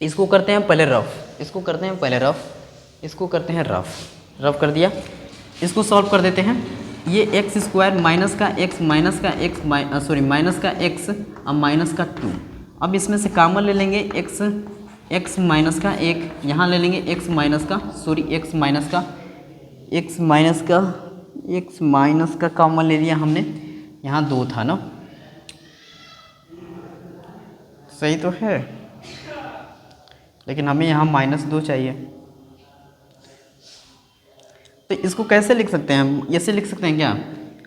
S1: इसको करते हैं पहले रफ, इसको करते हैं पहले रफ, इसको करते हैं रफ कर दिया। इसको सॉल्व कर देते हैं। ये x स्क्वायर माइनस का x माइनस का x माइनस का x अब माइनस का 2। अब इसमें से कॉमन ले लेंगे, x एक्स माइनस का एक यहाँ ले लेंगे, एक्स माइनस का कॉमन ले लिया हमने, यहाँ 2 था ना, सही तो है, लेकिन हमें यहाँ -2 चाहिए। तो इसको कैसे लिख सकते हैं हम, ऐसे लिख सकते हैं क्या?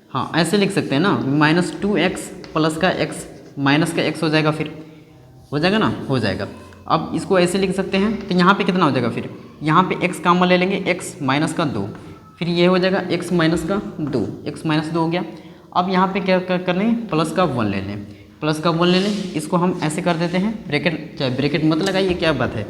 S1: हाँ ऐसे लिख सकते हैं ना, -2x प्लस का x माइनस का x हो जाएगा, फिर हो जाएगा ना, हो जाएगा। अब इसको ऐसे लिख सकते हैं, तो यहाँ पे कितना हो जाएगा, फिर यहाँ पे x कॉमन ले लेंगे, x माइनस का 2, फिर ये हो जाएगा x माइनस का 2, x माइनस 2 हो गया। अब यहाँ पे क्या कर लेंगे, प्लस का 1 ले लें, प्लस का 1 ले लें, इसको हम ऐसे कर देते हैं, ब्रैकेट, चाहे ब्रैकेट मत लगाइए, क्या बात है,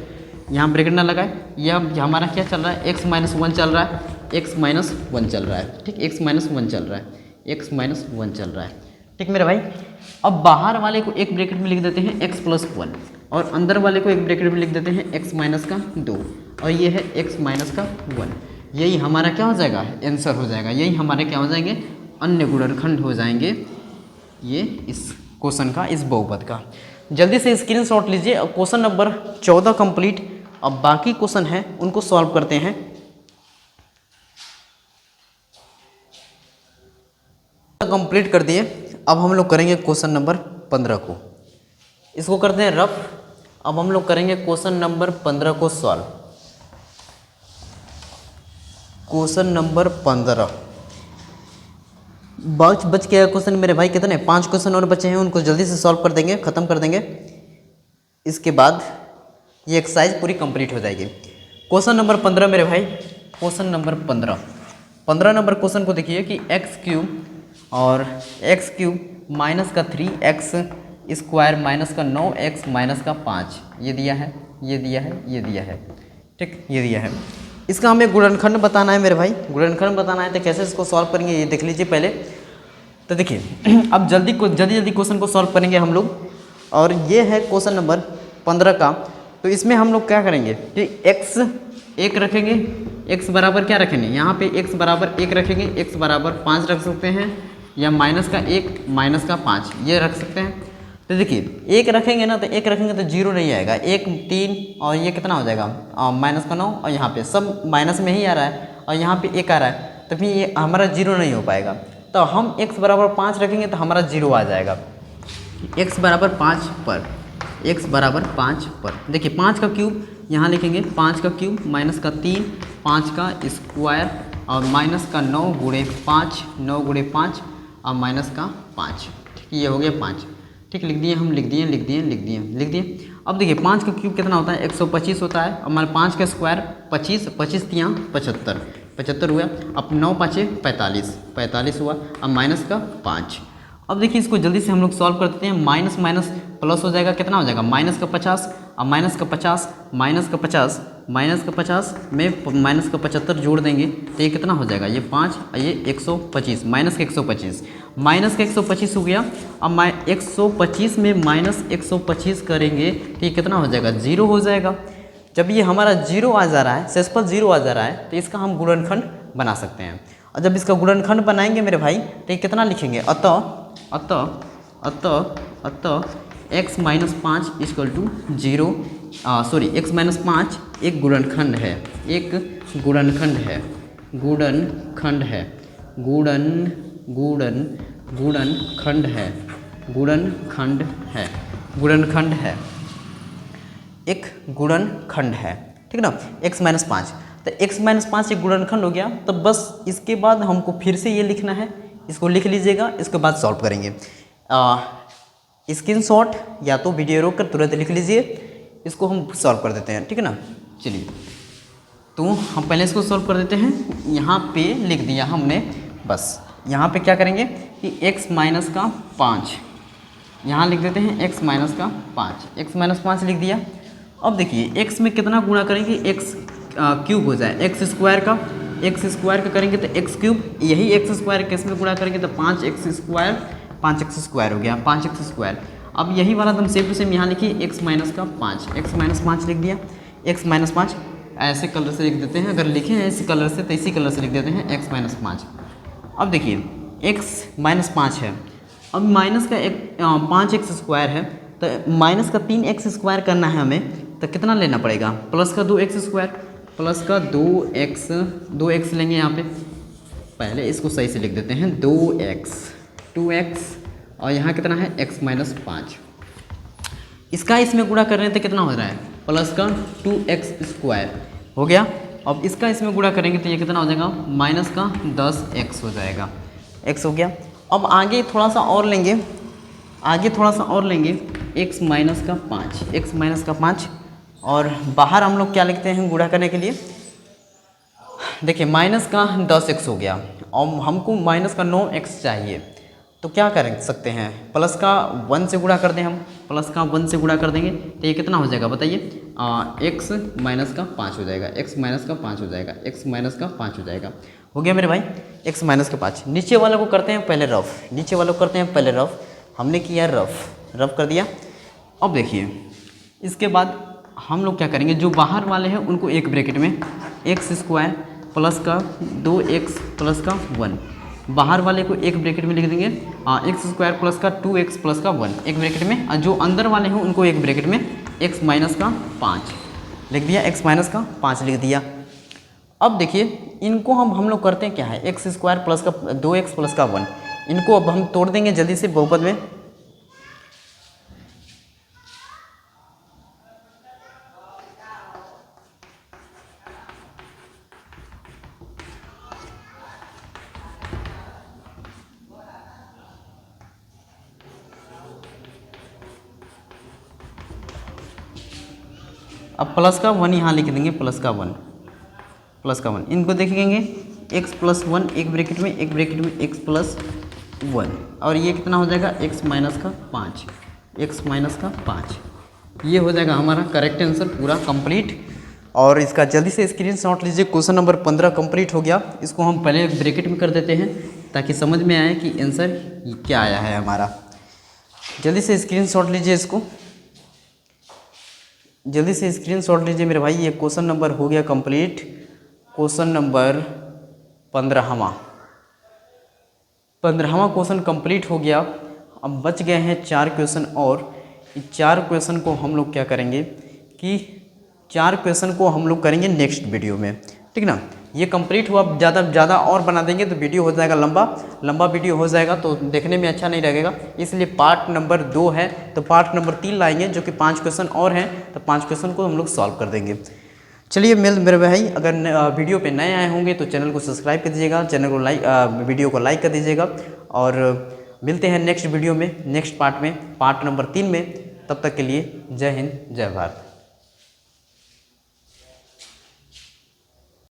S1: यहाँ ब्रैकेट ना लगाए, यह हमारा क्या चल रहा है, x माइनस 1 चल रहा है, x माइनस 1 चल रहा है, ठीक, x माइनस 1 चल रहा है, x माइनस 1 चल रहा है, ठीक मेरे भाई। अब बाहर वाले को एक ब्रैकेट में लिख देते हैं x प्लस 1, और अंदर वाले को एक ब्रैकेट में लिख देते हैं x माइनस का 2, और ये है x माइनस का 1। यही हमारा क्या हो जाएगा, आंसर हो जाएगा, यही हमारे क्या हो जाएंगे, अन्य गुणनखंड हो जाएंगे, ये इस क्वेश्चन का, इस बहुपद का। जल्दी से स्क्रीनशॉट लीजिए। अब क्वेश्चन नंबर 14 कंप्लीट। अब बाकी क्वेश्चन है उनको सॉल्व करते हैं। कंप्लीट कर दिए। अब हम लोग करेंगे क्वेश्चन नंबर 15 को, इसको करते हैं रफ। अब हम लोग करेंगे क्वेश्चन नंबर 15 को सॉल्व। क्वेश्चन नंबर 15 बच गया क्वेश्चन मेरे भाई, कितने 5 क्वेश्चन और बचे हैं, उनको जल्दी से सॉल्व कर देंगे, ख़त्म कर देंगे। इसके बाद ये एक्सरसाइज पूरी कंप्लीट हो जाएगी। क्वेश्चन नंबर 15 मेरे भाई, क्वेश्चन नंबर 15 नंबर क्वेश्चन को देखिए कि x³ और x³ माइनस का 3x² माइनस का 9x माइनस का 5 ये दिया है, ये दिया है, ये दिया है, ठीक, ये दिया है। इसका हमें गुणनखंड बताना है मेरे भाई, गुणनखंड बताना है। तो कैसे इसको सॉल्व करेंगे ये देख लीजिए पहले। तो देखिए अब जल्दी क्वेश्चन को सॉल्व करेंगे हम लोग, और ये है क्वेश्चन नंबर 15 का। तो इसमें हम लोग क्या करेंगे कि x 1 रखेंगे, x बराबर क्या रखेंगे, यहाँ पे x बराबर 1 रखेंगे, x बराबर 5 रख सकते हैं, या माइनस का 1 माइनस का 5 ये रख सकते हैं। तो देखिए 1 रखेंगे ना, तो 1 रखेंगे तो 0 नहीं आएगा, 1 3 और ये कितना हो जाएगा माइनस का 9, और यहाँ पे सब माइनस में ही आ रहा है, और यहाँ पे 1 आ रहा है, तो फिर ये हमारा 0 नहीं हो पाएगा। तो हम x बराबर 5 रखेंगे तो हमारा 0 आ जाएगा। x बराबर 5 पर, x बराबर 5 पर देखिए 5 का क्यूब यहाँ लिखेंगे, 5 का क्यूब माइनस का 3, 5 का स्क्वायर और माइनस का 9 गुणे 5, 9 गुणे 5 और माइनस का 5, ठीक, ये हो गया 5, ठीक, लिख दिए हम, लिख दिए। अब देखिए 5 का क्यूब कितना होता है, 125 होता है, हमारे 5 का स्क्वायर 25, 25 तियाँ 75, 75 हुआ। अब 9 5 45, 45 हुआ, अब माइनस का 5। अब देखिए इसको जल्दी से हम लोग सॉल्व कर देते हैं। माइनस माइनस प्लस हो जाएगा, कितना हो जाएगा, माइनस का 50, अब माइनस का 50, माइनस का 50, माइनस का 50 में माइनस का 75 जोड़ देंगे तो ये कितना हो जाएगा, ये 5 और ये 125, माइनस का 125, माइनस का 125 हो गया। अब 125 में माइनस 125 करेंगे तो ये कितना हो जाएगा, 0 हो जाएगा। जब ये हमारा 0 आ जा रहा है, शेषफल 0 आ जा रहा है, तो इसका हम गुणनखंड बना सकते हैं। और जब इसका गुणनखंड बनाएंगे मेरे भाई तो ये कितना लिखेंगे, अतः x minus 5 equal to 0, sorry x minus 5 एक गुणनखंड है, एक गुणनखंड है, गुणनखंड है, गुणनखंड है, गुणनखंड है, गुणनखंड है, एक गुणनखंड है, ठीक ना, x माइनस 5। तो x माइनस 5 एक गुणनखंड हो गया। तो बस इसके बाद हमको फिर से ये लिखना है, इसको लिख लीजिएगा, इसके बाद सॉल्व करेंगे। स्क्रीनशॉट या तो वीडियो रोक कर तुरंत लिख लीजिए, इसको हम सॉल्व कर देते हैं, ठीक है ना। चलिए तो हम पहले इसको सॉल्व कर देते हैं। यहाँ पे लिख दिया हमने, बस यहाँ पे क्या करेंगे कि x माइनस का 5 यहाँ लिख देते हैं, x माइनस का 5, x माइनस 5 लिख दिया। अब देखिए x में कितना गुणा करेंगे, x क्यूब हो जाए, x स्क्वायर का करेंगे तो x क्यूब, यही x स्क्वायर किस में गुणा करेंगे तो 5x स्क्वायर हो गया, 5x स्क्वायर। अब यही वाला एकदम सेम टू सेम यहाँ लिखिए, x माइनस का 5, x माइनस 5 लिख दिया, x माइनस 5 ऐसे कलर से लिख देते हैं, अगर लिखे हैं इसी कलर से तो इसी कलर से लिख देते हैं x माइनस 5। अब देखिए x माइनस 5 है, अब माइनस का 5x स्क्वायर है, तो माइनस का 3x स्क्वायर करना है हमें, तो कितना लेना पड़ेगा, प्लस का 2x², प्लस का 2x लेंगे यहाँ पे, पहले इसको सही से लिख देते हैं 2x और यहाँ कितना है x-5, इसका इसमें गुणा कर रहे हैं तो कितना हो रहा है प्लस का 2x² हो गया। अब इसका इसमें गुणा करेंगे तो ये कितना हो जाएगा माइनस का 10x हो जाएगा, x हो गया। अब आगे थोड़ा सा और लेंगे, x-5 और बाहर हम लोग क्या लिखते हैं गुणा करने के लिए, देखिए माइनस का 10x हो गया और हमको माइनस का 9x चाहिए, तो क्या कर सकते हैं प्लस का 1 से गुणा कर दें, हम प्लस का 1 से गुणा कर देंगे तो ये कितना हो जाएगा बताइए, x-5 हो जाएगा, x-5 हो जाएगा, x-5 हो जाएगा, हो गया मेरे भाई x-5। नीचे वालों को करते हैं पहले रफ, हमने किया रफ कर दिया। अब देखिए इसके बाद हम लोग क्या करेंगे, जो बाहर वाले हैं उनको एक ब्रैकेट में x² प्लस का 2x प्लस का 1, बाहर वाले को एक ब्रैकेट में लिख देंगे x² प्लस का 2x प्लस का 1 एक ब्रैकेट में, और जो अंदर वाले हैं उनको एक ब्रैकेट में x-5 लिख दिया, x-5 लिख दिया। अब देखिए इनको हम लोग करते हैं क्या है, x² प्लस का 2x प्लस का 1, इनको अब हम तोड़ देंगे जल्दी से बहुपद में। अब प्लस का 1 यहाँ लिख देंगे, प्लस का 1 इनको देखेंगे x+1 एक ब्रैकेट में x+1 और ये कितना हो जाएगा x-5, ये हो जाएगा हमारा करेक्ट आंसर पूरा कंप्लीट। और इसका जल्दी से स्क्रीनशॉट लीजिए, क्वेश्चन नंबर 15 कंप्लीट हो गया। इसको हम पहले ब्रैकेट में कर देते हैं ताकि समझ में आए कि आंसर क्या आया है हमारा। जल्दी से स्क्रीनशॉट लीजिए, इसको जल्दी से स्क्रीनशॉट लीजिए मेरे भाई। ये क्वेश्चन नंबर हो गया कंप्लीट, क्वेश्चन नंबर 15वां क्वेश्चन कंप्लीट हो गया। अब बच गए हैं 4 क्वेश्चन और 4 क्वेश्चन को हम लोग क्या करेंगे कि 4 क्वेश्चन को हम लोग करेंगे नेक्स्ट वीडियो में, ठीक ना। ये कंप्लीट हुआ, ज़्यादा और बना देंगे तो वीडियो हो जाएगा लंबा वीडियो हो जाएगा तो देखने में अच्छा नहीं लगेगा, इसलिए पार्ट नंबर 2 है तो पार्ट नंबर 3 लाएंगे जो कि 5 क्वेश्चन और हैं, तो 5 क्वेश्चन को हम लोग सॉल्व कर देंगे। चलिए मेरे भाई, अगर वीडियो पे नए आए होंगे तो चैनल को सब्सक्राइब कर दीजिएगा, चैनल को वीडियो को लाइक कर दीजिएगा और मिलते हैं नेक्स्ट वीडियो में, नेक्स्ट पार्ट में, पार्ट नंबर 3 में। तब तक के लिए जय हिंद, जय भारत।